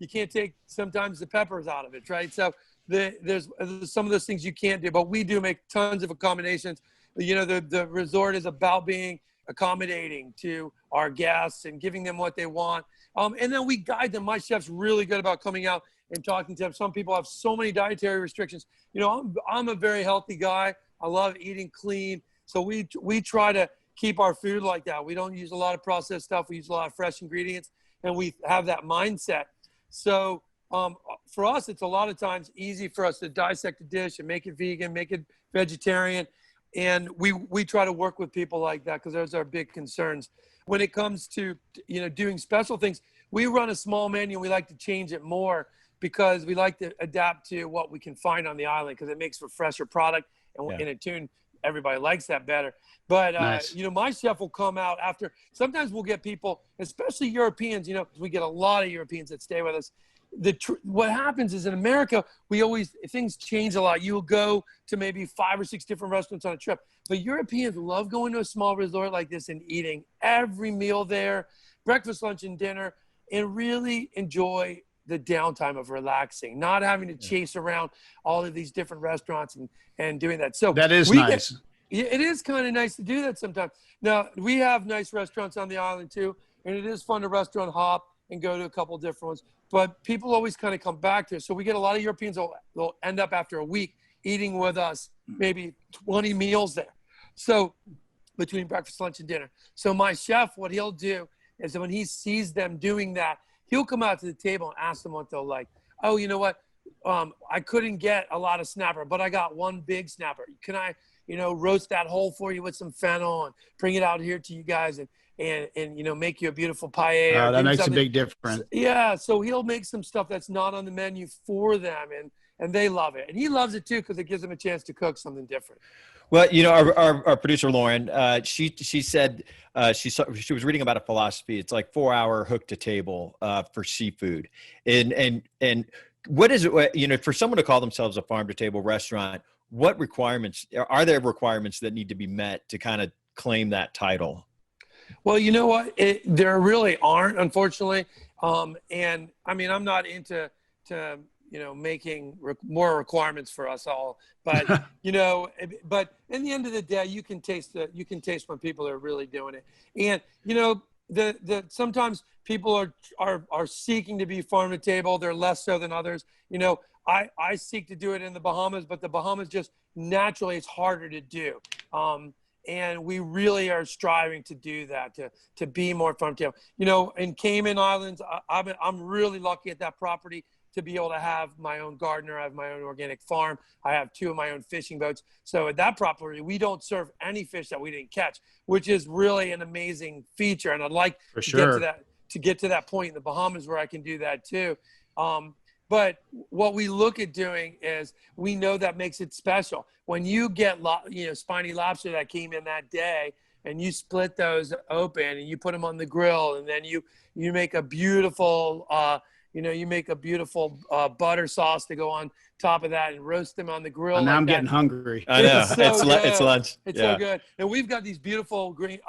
Speaker 4: can't take sometimes the peppers out of it. Right. So there's some of those things you can't do, but we do make tons of accommodations. The resort is about being accommodating to our guests and giving them what they want. And then we guide them. My chef's really good about coming out and talking to them. Some people have so many dietary restrictions. I'm a very healthy guy. I love eating clean. So we try to keep our food like that. We don't use a lot of processed stuff. We use a lot of fresh ingredients, and we have that mindset. So for us, it's a lot of times easy for us to dissect a dish and make it vegan, make it vegetarian. And we try to work with people like that because those are big concerns. When it comes to, doing special things, we run a small menu. And we like to change it more because we like to adapt to what we can find on the island because it makes for fresher product. And in a tune, everybody likes that better. But,
Speaker 3: nice.
Speaker 4: My chef will come out after. Sometimes we'll get people, especially Europeans, we get a lot of Europeans that stay with us. What happens is in America, things change a lot. You'll go to maybe 5 or 6 different restaurants on a trip, but Europeans love going to a small resort like this and eating every meal there, breakfast, lunch, and dinner, and really enjoy the downtime of relaxing, not having to chase around all of these different restaurants and doing that. So
Speaker 3: that is nice.
Speaker 4: It is kind of nice to do that sometimes. Now, we have nice restaurants on the island too, and it is fun to restaurant hop and go to a couple different ones. But people always kind of come back to it. So we get a lot of Europeans they'll end up after a week eating with us, maybe 20 meals there. So between breakfast, lunch, and dinner. So my chef, what he'll do is when he sees them doing that, he'll come out to the table and ask them what they'll like. Oh, you know what? I couldn't get a lot of snapper, but I got one big snapper. Can I, roast that whole for you with some fennel and bring it out here to you guys and make you a beautiful paella.
Speaker 3: That makes a big difference.
Speaker 4: Yeah, so he'll make some stuff that's not on the menu for them, and they love it. And he loves it, too, because it gives them a chance to cook something different.
Speaker 2: Well, our producer, Lauren, she said she was reading about a philosophy. It's like 4-hour hook to table for seafood. And what is it, for someone to call themselves a farm to table restaurant, what requirements are there that need to be met to kind of claim that title?
Speaker 4: Well, you know what? There really aren't, unfortunately. And I mean, I'm not into making more requirements for us all. But but in the end of the day, you can taste when people are really doing it. And sometimes people are seeking to be farm to table. They're less so than others. I seek to do it in the Bahamas, but the Bahamas just naturally it's harder to do. And we really are striving to do that, to be more farm to table. In Cayman Islands, I'm really lucky at that property to be able to have my own gardener. I have my own organic farm. I have 2 of my own fishing boats. So at that property, we don't serve any fish that we didn't catch, which is really an amazing feature. And I'd like to get to that point in the Bahamas where I can do that too. But what we look at doing is we know that makes it special. When you get spiny lobster that came in that day and you split those open and you put them on the grill and then you make a beautiful butter sauce to go on top of that and roast them on the grill.
Speaker 3: And now I'm getting hungry.
Speaker 2: I know. It's lunch.
Speaker 4: It's so good. And we've got these beautiful green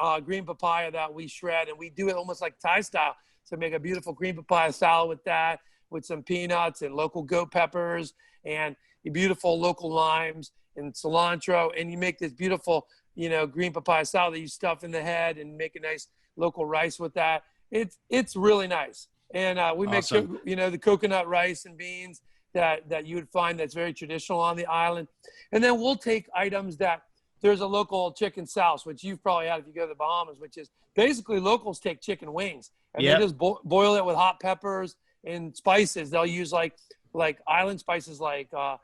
Speaker 4: papaya that we shred and we do it almost like Thai style. So make a beautiful green papaya salad with that, with some peanuts and local goat peppers and beautiful local limes and cilantro. And you make this beautiful, green papaya salad that you stuff in the head and make a nice local rice with that. It's really nice. And we
Speaker 3: awesome.
Speaker 4: make, the coconut rice and beans that you would find that's very traditional on the island. And then we'll take items that there's a local chicken sauce, which you've probably had if you go to the Bahamas, which is basically locals take chicken wings and they just boil it with hot peppers and spices. They'll use like island spices, they'll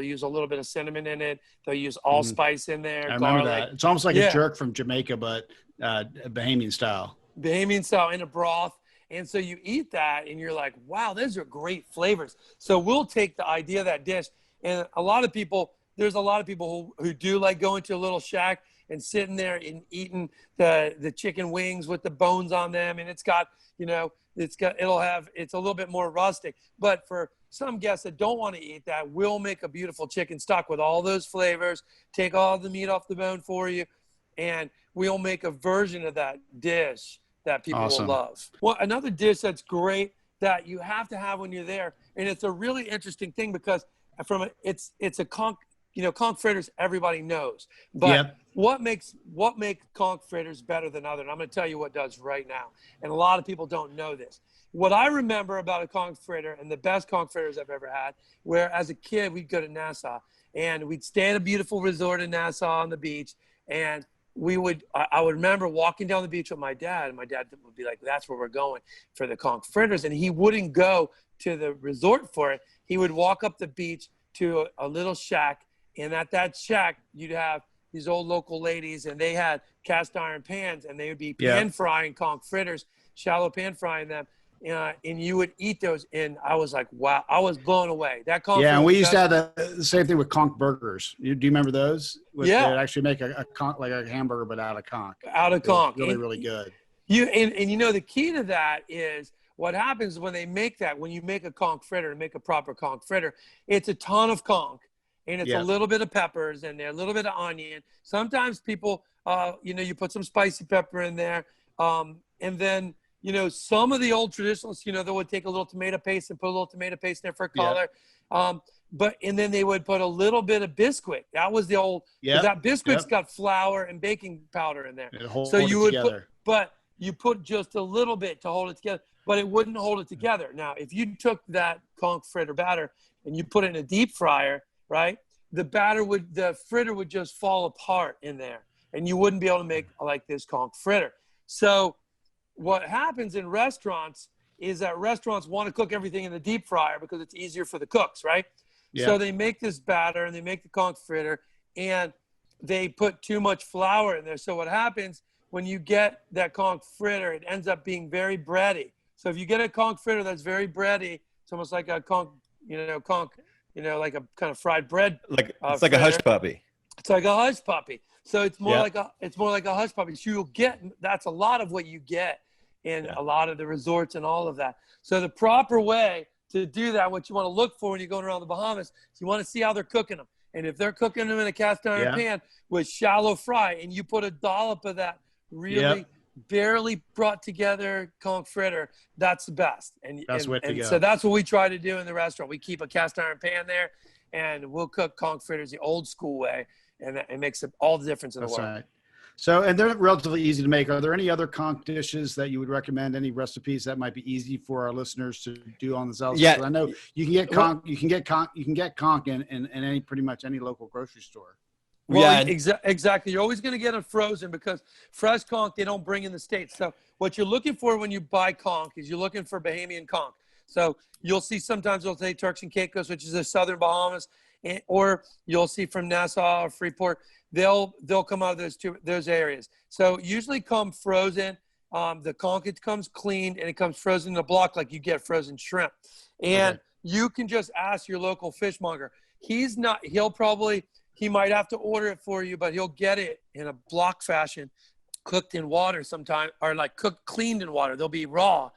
Speaker 4: use a little bit of cinnamon in it. They'll use allspice in there.
Speaker 3: I remember
Speaker 4: garlic.
Speaker 3: that. It's almost like a jerk from Jamaica, but Bahamian style.
Speaker 4: Bahamian style in a broth. And so you eat that and you're like, wow, those are great flavors. So we'll take the idea of that dish. And there's a lot of people who do like going to a little shack and sitting there and eating the chicken wings with the bones on them. And it's got, it's a little bit more rustic. But for some guests that don't want to eat that, we'll make a beautiful chicken stock with all those flavors, take all the meat off the bone for you, and we'll make a version of that dish that people will love. Well, another dish that's great that you have to have when you're there, and it's a really interesting thing because it's a conch, conch fritters everybody knows. But what makes conch fritters better than other? And I'm going to tell you what does right now. And a lot of people don't know this. What I remember about a conch fritter, and the best conch fritters I've ever had, where as a kid we'd go to Nassau and we'd stay at a beautiful resort in Nassau on the beach, and I would remember walking down the beach with my dad, and my dad would be like, that's where we're going for the conch fritters. And he wouldn't go to the resort for it. He would walk up the beach to a little shack, and at that shack you'd have these old local ladies, and they had cast iron pans, and they would be pan frying conch fritters, shallow pan frying them. And you would eat those, and I was like, wow, I was blown away. That conch.
Speaker 3: Yeah, and we used to have the same thing with conch burgers. Do you remember those? They'd actually make a conch, like a hamburger, but out of conch.
Speaker 4: Out of conch.
Speaker 3: Really, really good.
Speaker 4: The key to that is what happens when they make that, when you make a conch fritter, to make a proper conch fritter, it's a ton of conch, and it's a little bit of peppers and a little bit of onion. Sometimes people, you put some spicy pepper in there, and then, some of the old traditionalists, they would take a little tomato paste and put a little tomato paste in there for color. And then they would put a little bit of Bisquick. That was the old, that Bisquick's got flour and baking powder in there.
Speaker 3: So you would
Speaker 4: you put just a little bit to hold it together, but it wouldn't hold it together. Now, if you took that conch fritter batter and you put it in a deep fryer, right, the fritter would just fall apart in there, and you wouldn't be able to make like this conch fritter. So what happens in restaurants is that restaurants want to cook everything in the deep fryer because it's easier for the cooks, right? So they make this batter and they make the conch fritter, and they put too much flour in there. So what happens when you get that conch fritter, it ends up being very bready. So if you get a conch fritter that's very bready, it's almost like a conch, like a kind of fried bread.
Speaker 2: It's like a hush puppy.
Speaker 4: It's like a hush puppy. So it's more like a hush puppy. So that's a lot of what you get in a lot of the resorts and all of that. So the proper way to do that, what you want to look for when you're going around the Bahamas, is you want to see how they're cooking them. And if they're cooking them in a cast iron pan with shallow fry, and you put a dollop of that really barely brought together conch fritter, that's the best. And so that's what we try to do in the restaurant. We keep a cast iron pan there, and we'll cook conch fritters the old school way, and it makes all the difference in the world. Right.
Speaker 3: So, and they're relatively easy to make. Are there any other conch dishes that you would recommend? Any recipes that might be easy for our listeners to do on themselves? Yeah, I know you can get conch. You can get conch in pretty much any local grocery store.
Speaker 4: Well, exactly. You're always going to get it frozen because fresh conch they don't bring in the States. So what you're looking for when you buy conch is you're looking for Bahamian conch. So you'll see sometimes they'll say Turks and Caicos, which is the southern Bahamas, or you'll see from Nassau or Freeport. They'll come out of those areas. So usually come frozen. The conch, it comes cleaned and it comes frozen in a block like you get frozen shrimp. And you can just ask your local fishmonger. He might have to order it for you, but he'll get it in a block fashion, cooked in water sometime, or like cleaned in water. They'll be raw.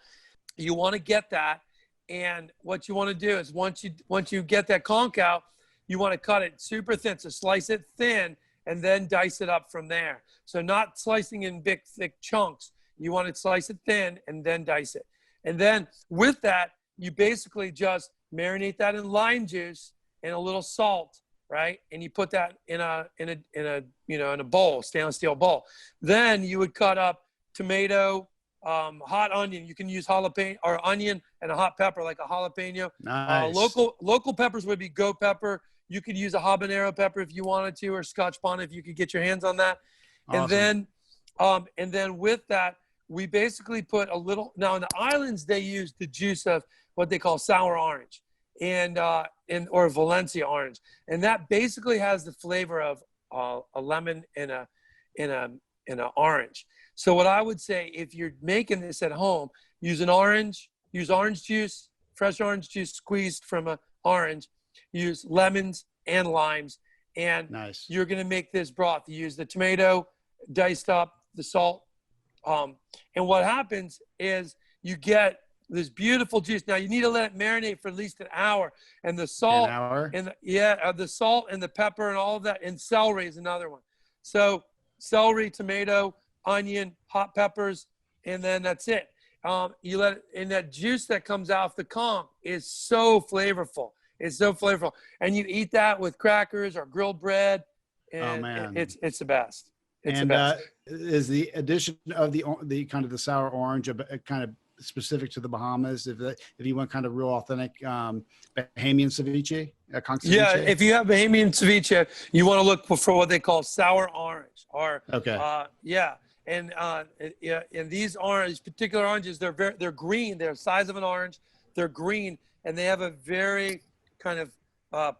Speaker 4: You want to get that. And what you want to do is once you get that conch out, you want to cut it super thin. So slice it thin and then dice it up from there. So not slicing in big, thick chunks. You want to slice it thin and then dice it. And then with that, you basically just marinate that in lime juice and a little salt, right? And you put that in a bowl, stainless steel bowl. Then you would cut up tomato, hot onion. You can use jalapeno or onion and a hot pepper, like a jalapeno.
Speaker 3: Nice.
Speaker 4: Local peppers would be goat pepper. You could use a habanero pepper if you wanted to, or Scotch bonnet if you could get your hands on that. Awesome. And then with that, we basically put a little. Now in the islands, they use the juice of what they call sour orange, or Valencia orange, and that basically has the flavor of a lemon and an orange. So what I would say, if you're making this at home, use an orange, use orange juice, fresh orange juice squeezed from an orange, use lemons and limes, and
Speaker 3: Nice.
Speaker 4: you're going to make this broth. You use the tomato diced up, the salt, and what happens is you get this beautiful juice. Now you need to let it marinate for at least an hour, and the salt,
Speaker 3: An hour?
Speaker 4: and the salt and the pepper and all of that, and celery is another one. So celery, tomato, onion, hot peppers, and then that's it. You let it, and that juice that comes out of the conch is so flavorful. It's so flavorful, and you eat that with crackers or grilled bread, and it's the best. It's the best.
Speaker 3: Is the addition of the kind of the sour orange kind of specific to the Bahamas? If you want kind of real authentic Bahamian ceviche, conch ceviche?
Speaker 4: Yeah, if you have Bahamian ceviche, you want to look for what they call sour orange. Or and these particular oranges, they're green. They're the size of an orange. They're green, and they have a very kind of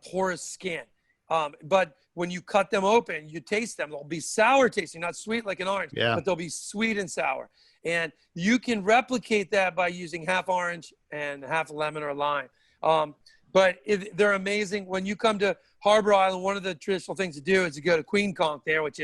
Speaker 4: porous skin. But when you cut them open, you taste them. They'll be sour tasting, not sweet like an orange, but they'll be sweet and sour. And you can replicate that by using half orange and half lemon or lime. But they're amazing. When you come to Harbor Island, one of the traditional things to do is to go to Queen Conch there, which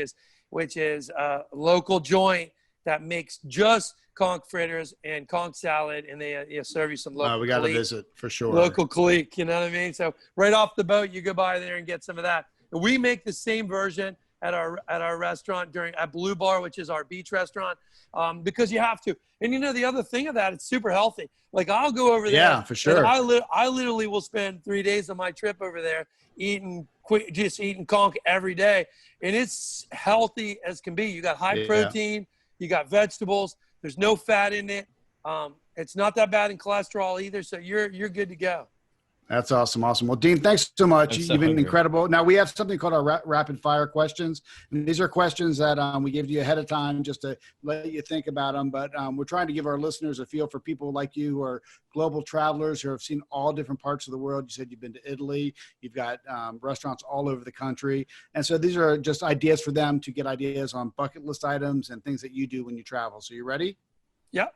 Speaker 4: is a local joint that makes just conch fritters and conch salad, and they serve you some local.
Speaker 3: We got to visit for sure.
Speaker 4: Local clique, you know what I mean? So right off the boat, you go by there and get some of that. We make the same version at our restaurant at Blue Bar, which is our beach restaurant, because you have to. And the other thing of that, it's super healthy. Like I'll go over there.
Speaker 3: Yeah, for sure.
Speaker 4: And I literally will spend 3 days of my trip over there just eating conch every day, and it's healthy as can be. You got high protein, you got vegetables. There's no fat in it. It's not that bad in cholesterol either, so you're good to go.
Speaker 3: That's awesome. Awesome. Well, Dean, thanks so much. You've been incredible. Now we have something called our rapid fire questions. And these are questions that we gave you ahead of time just to let you think about them. But we're trying to give our listeners a feel for people like you who are global travelers who have seen all different parts of the world. You said you've been to Italy. You've got restaurants all over the country. And so these are just ideas for them to get ideas on bucket list items and things that you do when you travel. So you ready?
Speaker 4: Yep.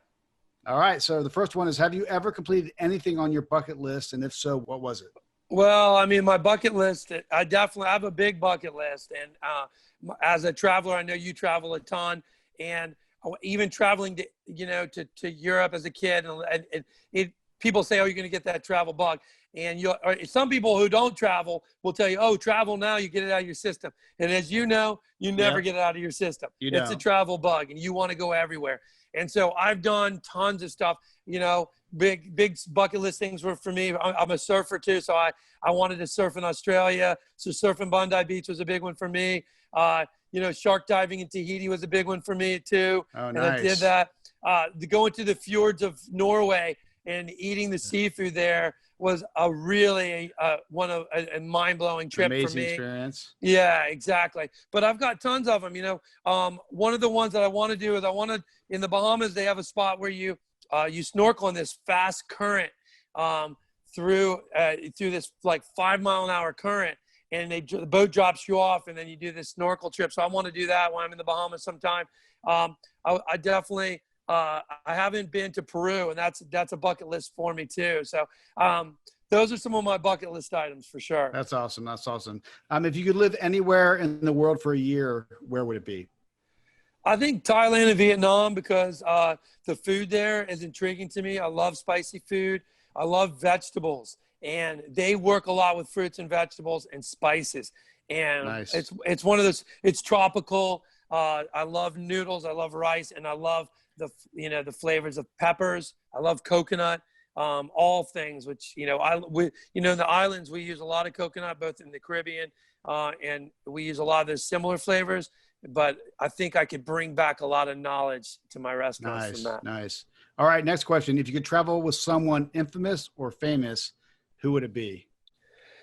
Speaker 3: All right. So the first one is, have you ever completed anything on your bucket list? And if so, what was it?
Speaker 4: Well, I mean, my bucket list, I have a big bucket list. And as a traveler, I know you travel a ton. And even traveling to Europe as a kid, and people say, oh, you're going to get that travel bug. And some people who don't travel will tell you, oh, travel now, you get it out of your system. And as you know, you never get it out of your system. It's a travel bug, and you want to go everywhere. And so I've done tons of stuff, big bucket list things were for me. I'm a surfer too. So I wanted to surf in Australia. So surfing Bondi Beach was a big one for me. Shark diving in Tahiti was a big one for me too.
Speaker 3: Oh, nice.
Speaker 4: And I did that. Going to the fjords of Norway and eating the seafood there was a really a mind-blowing trip for me.
Speaker 3: Amazing experience.
Speaker 4: Yeah, exactly. But I've got tons of them. One of the ones that I want to do is in the Bahamas, they have a spot where you snorkel in this fast current through this like 5 mile an hour current, and the boat drops you off, and then you do this snorkel trip. So I want to do that when I'm in the Bahamas sometime. I definitely. I haven't been to Peru, and that's a bucket list for me too. So those are some of my bucket list items for sure.
Speaker 3: That's awesome. That's awesome. If you could live anywhere in the world for a year, where would it be?
Speaker 4: I think Thailand and Vietnam, because the food there is intriguing to me. I love spicy food. I love vegetables, and they work a lot with fruits and vegetables and spices. And
Speaker 3: nice.
Speaker 4: It's one of those. It's tropical. I love noodles. I love rice, and I love the flavors of peppers. I love coconut, all things which, in the islands, we use a lot of coconut, both in the Caribbean, and we use a lot of those similar flavors, but I think I could bring back a lot of knowledge to my restaurants from that.
Speaker 3: Nice. All right. Next question. If you could travel with someone infamous or famous, who would it be?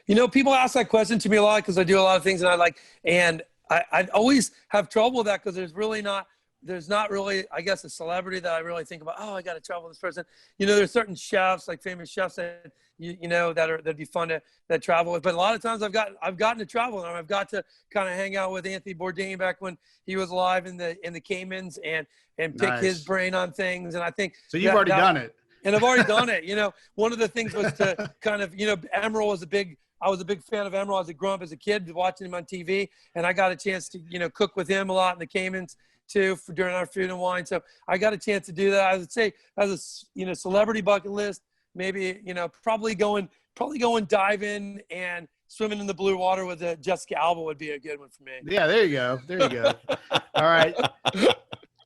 Speaker 4: People ask that question to me a lot because I do a lot of things and I always have trouble with that because there's really not there's not really, I guess, a celebrity that I really think about. Oh, I got to travel with this person. There's certain chefs, like famous chefs that that'd be fun that travel with. But a lot of times I've gotten to travel, and I've got to kind of hang out with Anthony Bourdain back when he was alive in the Caymans and pick his brain on things. And I think
Speaker 3: so. You've already done it.
Speaker 4: And I've already done it. One of the things was to kind of, Emeril was I was a big fan of Emeril as I grew up as a kid, watching him on TV, and I got a chance to, cook with him a lot in the Caymans too during our food and wine. So I got a chance to do that. I would say as a, celebrity bucket list, maybe, probably going diving and swimming in the blue water with Jessica Alba would be a good one for me.
Speaker 3: Yeah, there you go. All right.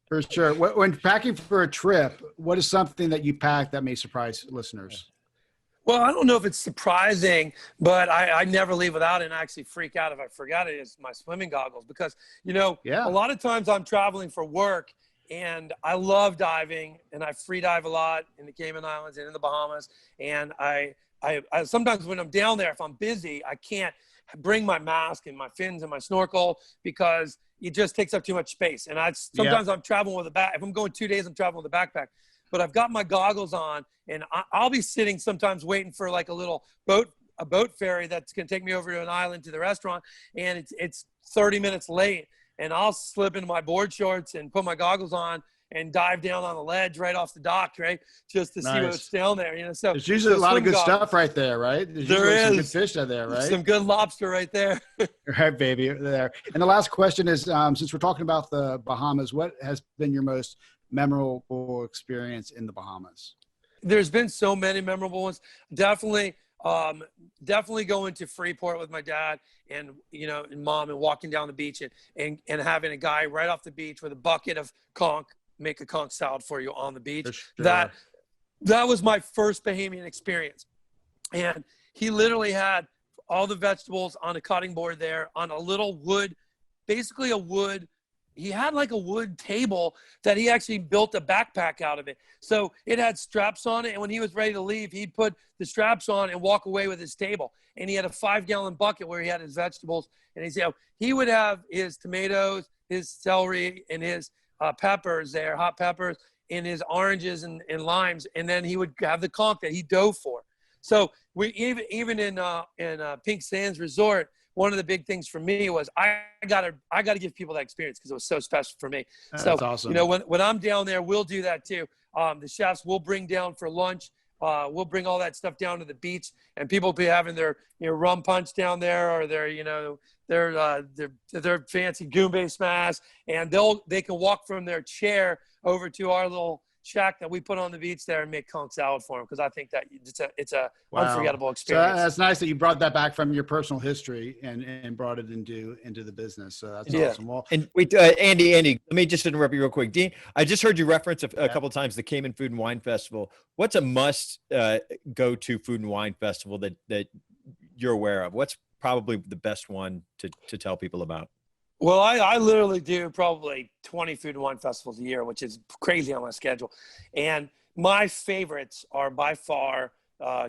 Speaker 3: For sure. When packing for a trip, what is something that you pack that may surprise listeners?
Speaker 4: Well, I don't know if it's surprising, but I never leave without it, and I actually freak out if I forgot it. It's my swimming goggles because, a lot of times I'm traveling for work, and I love diving, and I free dive a lot in the Cayman Islands and in the Bahamas. And I sometimes when I'm down there, if I'm busy, I can't bring my mask and my fins and my snorkel because it just takes up too much space. And sometimes I'm traveling with if I'm going 2 days, I'm traveling with a backpack. But I've got my goggles on, and I'll be sitting sometimes waiting for like a boat ferry that's going to take me over to an island to the restaurant, and it's 30 minutes late, and I'll slip into my board shorts and put my goggles on and dive down on the ledge right off the dock, right, just to see what's down there. So
Speaker 3: there's usually a lot of good stuff right there, right?
Speaker 4: There is
Speaker 3: some good fish out there, right?
Speaker 4: Some good lobster right there.
Speaker 3: Right, baby, there. And the last question is, since we're talking about the Bahamas, what has been your most memorable experience in the Bahamas?
Speaker 4: There's been so many memorable ones. Definitely going to Freeport with my dad and and mom, and walking down the beach and having a guy right off the beach with a bucket of conch make a conch salad for you on the beach. Sure. That was my first Bahamian experience, and he literally had all the vegetables on a cutting board there on a little wood, basically a wood. He had like a wood table that he actually built a backpack out of it. So it had straps on it. And when he was ready to leave, he'd put the straps on and walk away with his table. And he had a 5-gallon bucket where he had his vegetables. And he would have his tomatoes, his celery, and his peppers there, hot peppers, and his oranges and limes. And then he would have the conch that he dove for. So we even in Pink Sands Resort, one of the big things for me was I gotta give people that experience because it was so special for me.
Speaker 3: That's
Speaker 4: so
Speaker 3: awesome.
Speaker 4: When I'm down there, we'll do that too. The chefs will bring down for lunch. We'll bring all that stuff down to the beach, and people will be having their rum punch down there, or their fancy goombay smash, and they can walk from their chair over to our little shack that we put on the beach there and make conch salad for them, because I think that it's a unforgettable experience.
Speaker 3: So that's nice that you brought that back from your personal history and brought it into the business. So that's awesome. Well,
Speaker 2: and wait, Andy, let me just interrupt you real quick. Dean, I just heard you reference a couple of times the Cayman Food and Wine Festival. What's a must go to food and wine festival that you're aware of? What's probably the best one to tell people about?
Speaker 4: Well, I literally do probably 20 food and wine festivals a year, which is crazy on my schedule. And my favorites are by far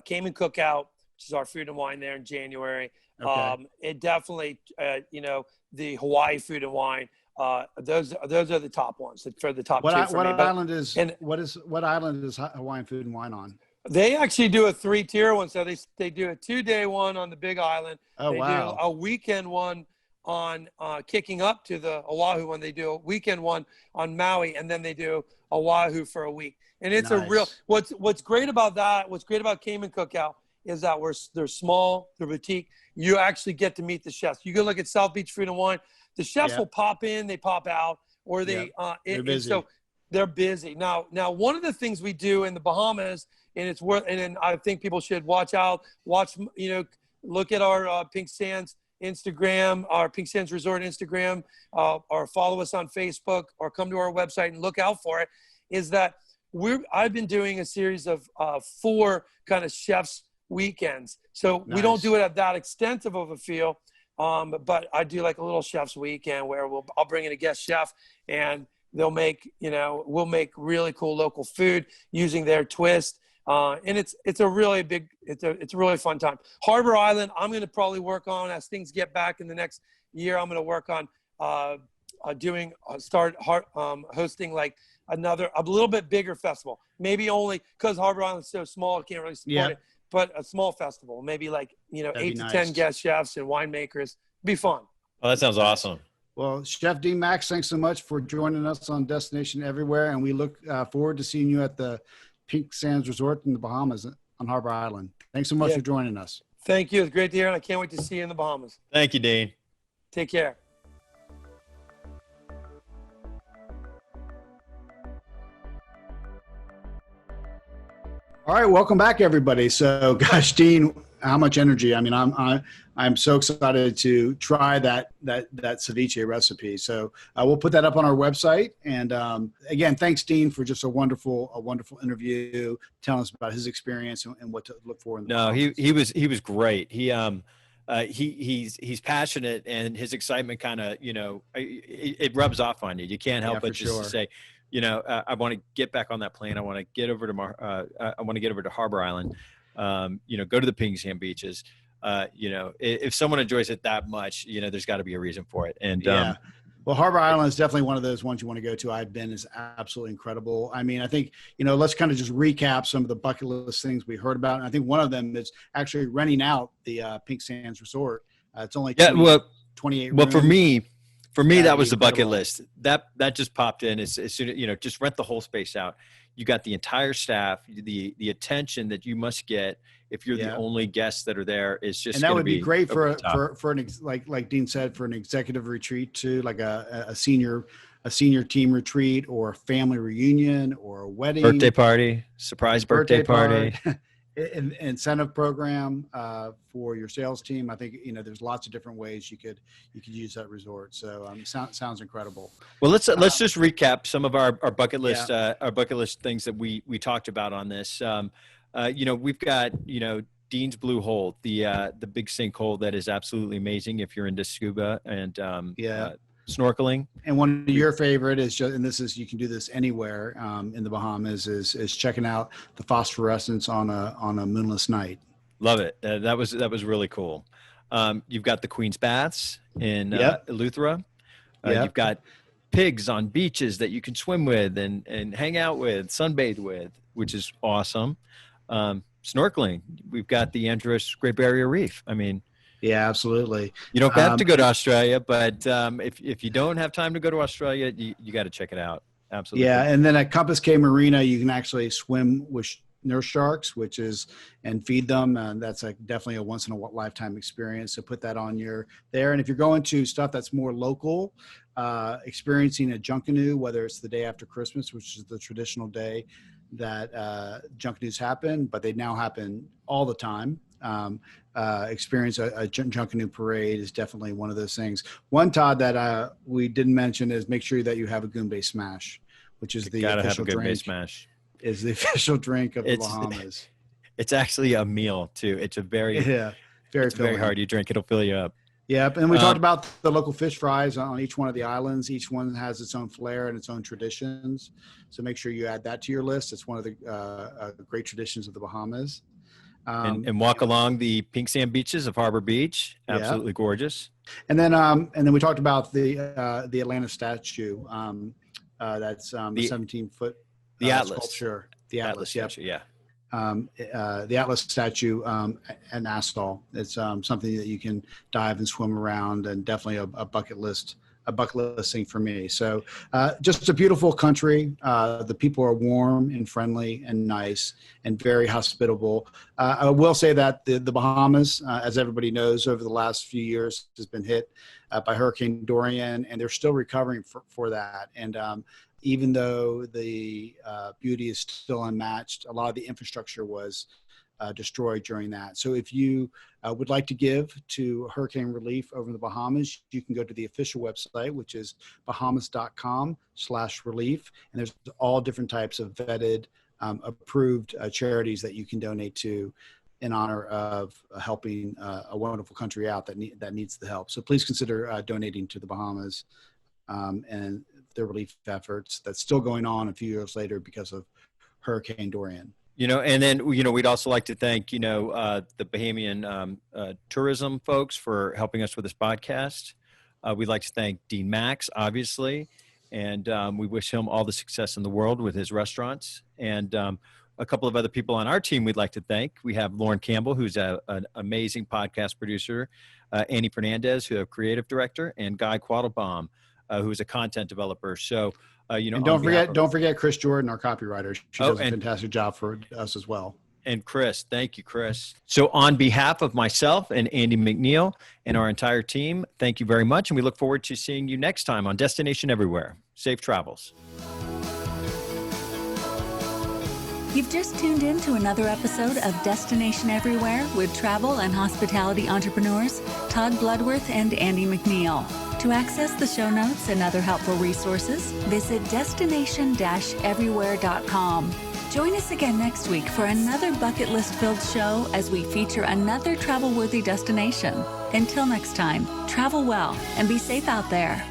Speaker 4: Cayman Cookout, which is our food and wine there in January.
Speaker 3: Okay.
Speaker 4: It definitely, the Hawaii food and wine. Those are the top ones for the top two for me.
Speaker 3: What island is Hawaiian food and wine on?
Speaker 4: They actually do a 3-tier one. So they do a 2-day one on the Big Island.
Speaker 3: Oh, wow.
Speaker 4: Do a weekend one on kicking up to the Oahu one. They do a weekend one on Maui, and then they do Oahu for a week. And it's
Speaker 3: nice.
Speaker 4: a real what's great about that, what's great about Cayman Cookout is that they're small, they're boutique. You actually get to meet the chefs. You can look at South Beach Food and Wine. The chefs will pop in, they pop out, or they're busy. So they're busy. Now one of the things we do in the Bahamas, and I think people should look at our Pink Sands Instagram, our Pink Sands Resort Instagram, or follow us on Facebook, or come to our website and look out for it, is that I've been doing a series of 4 kind of chefs weekends. So we don't do it at that extensive of a feel, but I do like a little chef's weekend where I'll bring in a guest chef, and we'll make really cool local food using their twist. And it's a really fun time. Harbor Island, I'm going to probably work on as things get back in the next year. I'm going to work on hosting like a little bit bigger festival. Maybe only because Harbor Island's so small, it can't really support it. But a small festival, maybe like,
Speaker 3: That'd
Speaker 4: 8
Speaker 3: be
Speaker 4: to
Speaker 3: nice.
Speaker 4: 10 guest chefs and winemakers. Be fun.
Speaker 5: Oh, that sounds awesome.
Speaker 3: Well, Chef Dean Max, thanks so much for joining us on Destination Everywhere. And we look forward to seeing you at the Pink Sands Resort in the Bahamas on Harbor Island. Thanks so much for joining us.
Speaker 4: Thank you. It's great to hear, and I can't wait to see you in the Bahamas.
Speaker 5: Thank you, Dean.
Speaker 4: Take care.
Speaker 3: All right, welcome back, everybody. So, gosh, Dean, how much energy! I mean, I'm so excited to try that ceviche recipe. So we'll put that up on our website. And again, thanks, Dean, for just a wonderful interview, telling us about his experience and what to look for. In the
Speaker 5: he was great. He's passionate, and his excitement kind of it rubs off on you. You can't help but just to say, I want to get back on that plane. I want to get over to Harbor Island. Go to the Pink Sand beaches. If someone enjoys it that much, there's got to be a reason for it. And
Speaker 3: well, Harbor Island is definitely one of those ones you want to go to. I've been, is absolutely incredible. I mean, I think, let's kind of just recap some of the bucket list things we heard about. And I think one of them is actually renting out the Pink Sands Resort. It's only 28
Speaker 5: Well,
Speaker 3: rooms.
Speaker 5: For me, that was the bucket list. That just popped in as soon as, just rent the whole space out. You got the entire staff, the attention that you must get if you're the only guests that are there is just.
Speaker 3: And that would be great for like Dean said, for an executive retreat too, like a senior team retreat or a family reunion or a wedding,
Speaker 5: birthday party, surprise birthday party.
Speaker 3: Incentive program for your sales team. I think there's lots of different ways you could use that resort. So sounds incredible. Well,
Speaker 5: let's just recap some of our bucket list things that we talked about on this. We've got Dean's Blue Hole, the big sinkhole that is absolutely amazing if you're into scuba and snorkeling.
Speaker 3: And one of your favorite is you can do this anywhere in the Bahamas is checking out the phosphorescence on a moonless night.
Speaker 5: Love it. That was really cool. You've got the Queen's Baths in Eleuthera. You've got pigs on beaches that you can swim with and hang out with, sunbathe with, which is awesome. Snorkeling. We've got the Andros Great Barrier Reef. I mean,
Speaker 3: yeah, absolutely.
Speaker 5: You don't have to go to Australia, but if you don't have time to go to Australia, you got to check it out. Absolutely.
Speaker 3: Yeah, and then at Compass Cay Marina, you can actually swim with nurse sharks, and feed them, and that's definitely a once in a lifetime experience. So put that on there. And if you're going to stuff that's more local, experiencing a junkanoo, whether it's the day after Christmas, which is the traditional day that junkadoos happen, but they now happen all the time. Experience a junkanoo parade is definitely one of those things. One, Todd, that we didn't mention is make sure that you have a Goombay Smash, which is the official drink.
Speaker 5: Smash
Speaker 3: is the official drink of the Bahamas.
Speaker 5: It's actually a meal too. It's a very very hard. You drink, it'll fill you up.
Speaker 3: Yeah, and we talked about the local fish fries on each one of the islands. Each one has its own flair and its own traditions. So make sure you add that to your list. It's one of the great traditions of the Bahamas.
Speaker 5: And walk along the pink sand beaches of Harbor Beach. Absolutely gorgeous.
Speaker 3: And then we talked about the Atlantis statue. That's the 17-foot
Speaker 5: Atlas
Speaker 3: sculpture. The Atlas
Speaker 5: statue, yeah.
Speaker 3: The Atlas statue and Astal. It's something that you can dive and swim around, and definitely a bucket list thing for me. So just a beautiful country. The people are warm and friendly and nice and very hospitable. I will say that the Bahamas, as everybody knows, over the last few years has been hit by Hurricane Dorian, and they're still recovering for that. And even though the beauty is still unmatched, a lot of the infrastructure was destroyed during that. So if you would like to give to hurricane relief over in the Bahamas, you can go to the official website, which is bahamas.com/relief. And there's all different types of vetted, approved charities that you can donate to in honor of helping a wonderful country out that needs the help. So please consider donating to the Bahamas and their relief efforts that's still going on a few years later because of Hurricane Dorian.
Speaker 5: And then, we'd also like to thank, the Bahamian tourism folks for helping us with this podcast. We'd like to thank Dean Max, obviously, and we wish him all the success in the world with his restaurants. And a couple of other people on our team we'd like to thank. We have Lauren Campbell, who's an amazing podcast producer, Annie Fernandez, who's a creative director, and Guy Quattlebaum, who's a content developer. So,
Speaker 3: and don't forget Chris Jordan, our copywriter. She does a fantastic job for us as well.
Speaker 5: And Chris, thank you, Chris. So on behalf of myself and Andy McNeill and our entire team, thank you very much. And we look forward to seeing you next time on Destination Everywhere. Safe travels.
Speaker 1: You've just tuned in to another episode of Destination Everywhere with travel and hospitality entrepreneurs Todd Bludworth and Andy McNeill. To access the show notes and other helpful resources, visit destination-everywhere.com. Join us again next week for another bucket list filled show as we feature another travel-worthy destination. Until next time, travel well and be safe out there.